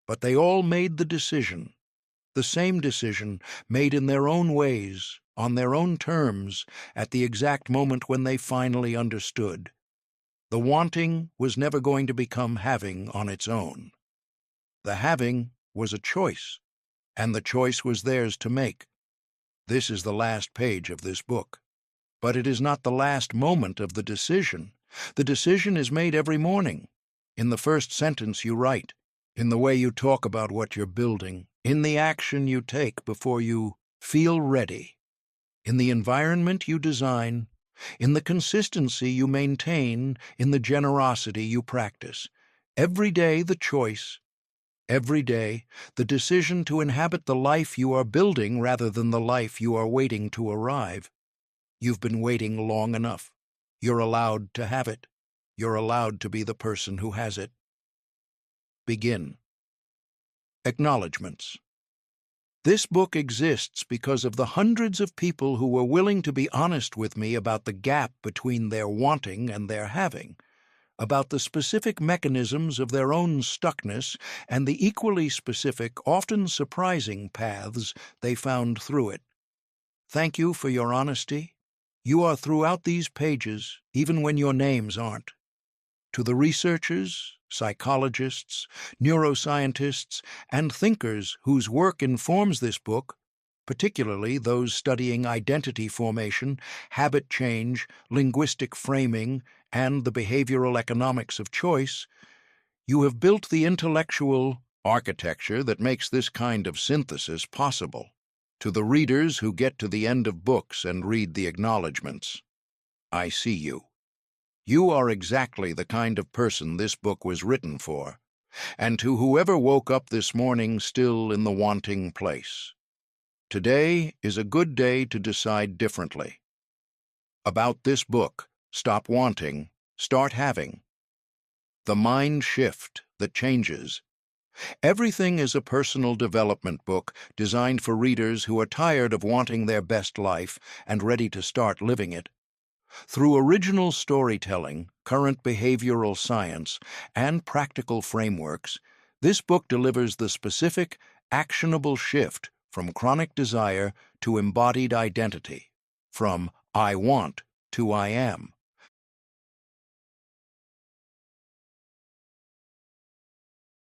But they all made the same decision, made in their own ways, on their own terms, at the exact moment when they finally understood. The wanting was never going to become having on its own. The having was a choice, and the choice was theirs to make. This is the last page of this book. But it is not the last moment of the decision. The decision is made every morning, in the first sentence you write, in the way you talk about what you're building, in the action you take before you feel ready, in the environment you design, in the consistency you maintain, in the generosity you practice. Every day the choice, every day the decision to inhabit the life you are building rather than the life you are waiting to arrive. You've been waiting long enough. You're allowed to have it. You're allowed to be the person who has it. Begin. Acknowledgements. This book exists because of the hundreds of people who were willing to be honest with me about the gap between their wanting and their having, about the specific mechanisms of their own stuckness and the equally specific, often surprising paths they found through it. Thank you for your honesty. You are throughout these pages, even when your names aren't. To the researchers, psychologists, neuroscientists, and thinkers whose work informs this book, particularly those studying identity formation, habit change, linguistic framing, and the behavioral economics of choice, you have built the intellectual architecture that makes this kind of synthesis possible. To the readers who get to the end of books and read the acknowledgments, I see you. You are exactly the kind of person this book was written for, and to whoever woke up this morning still in the wanting place, today is a good day to decide differently. About this book, stop wanting, start having. The mind shift that changes. Everything is a personal development book designed for readers who are tired of wanting their best life and ready to start living it. Through original storytelling, current behavioral science, and practical frameworks, this book delivers the specific, actionable shift from chronic desire to embodied identity, from I want to I am.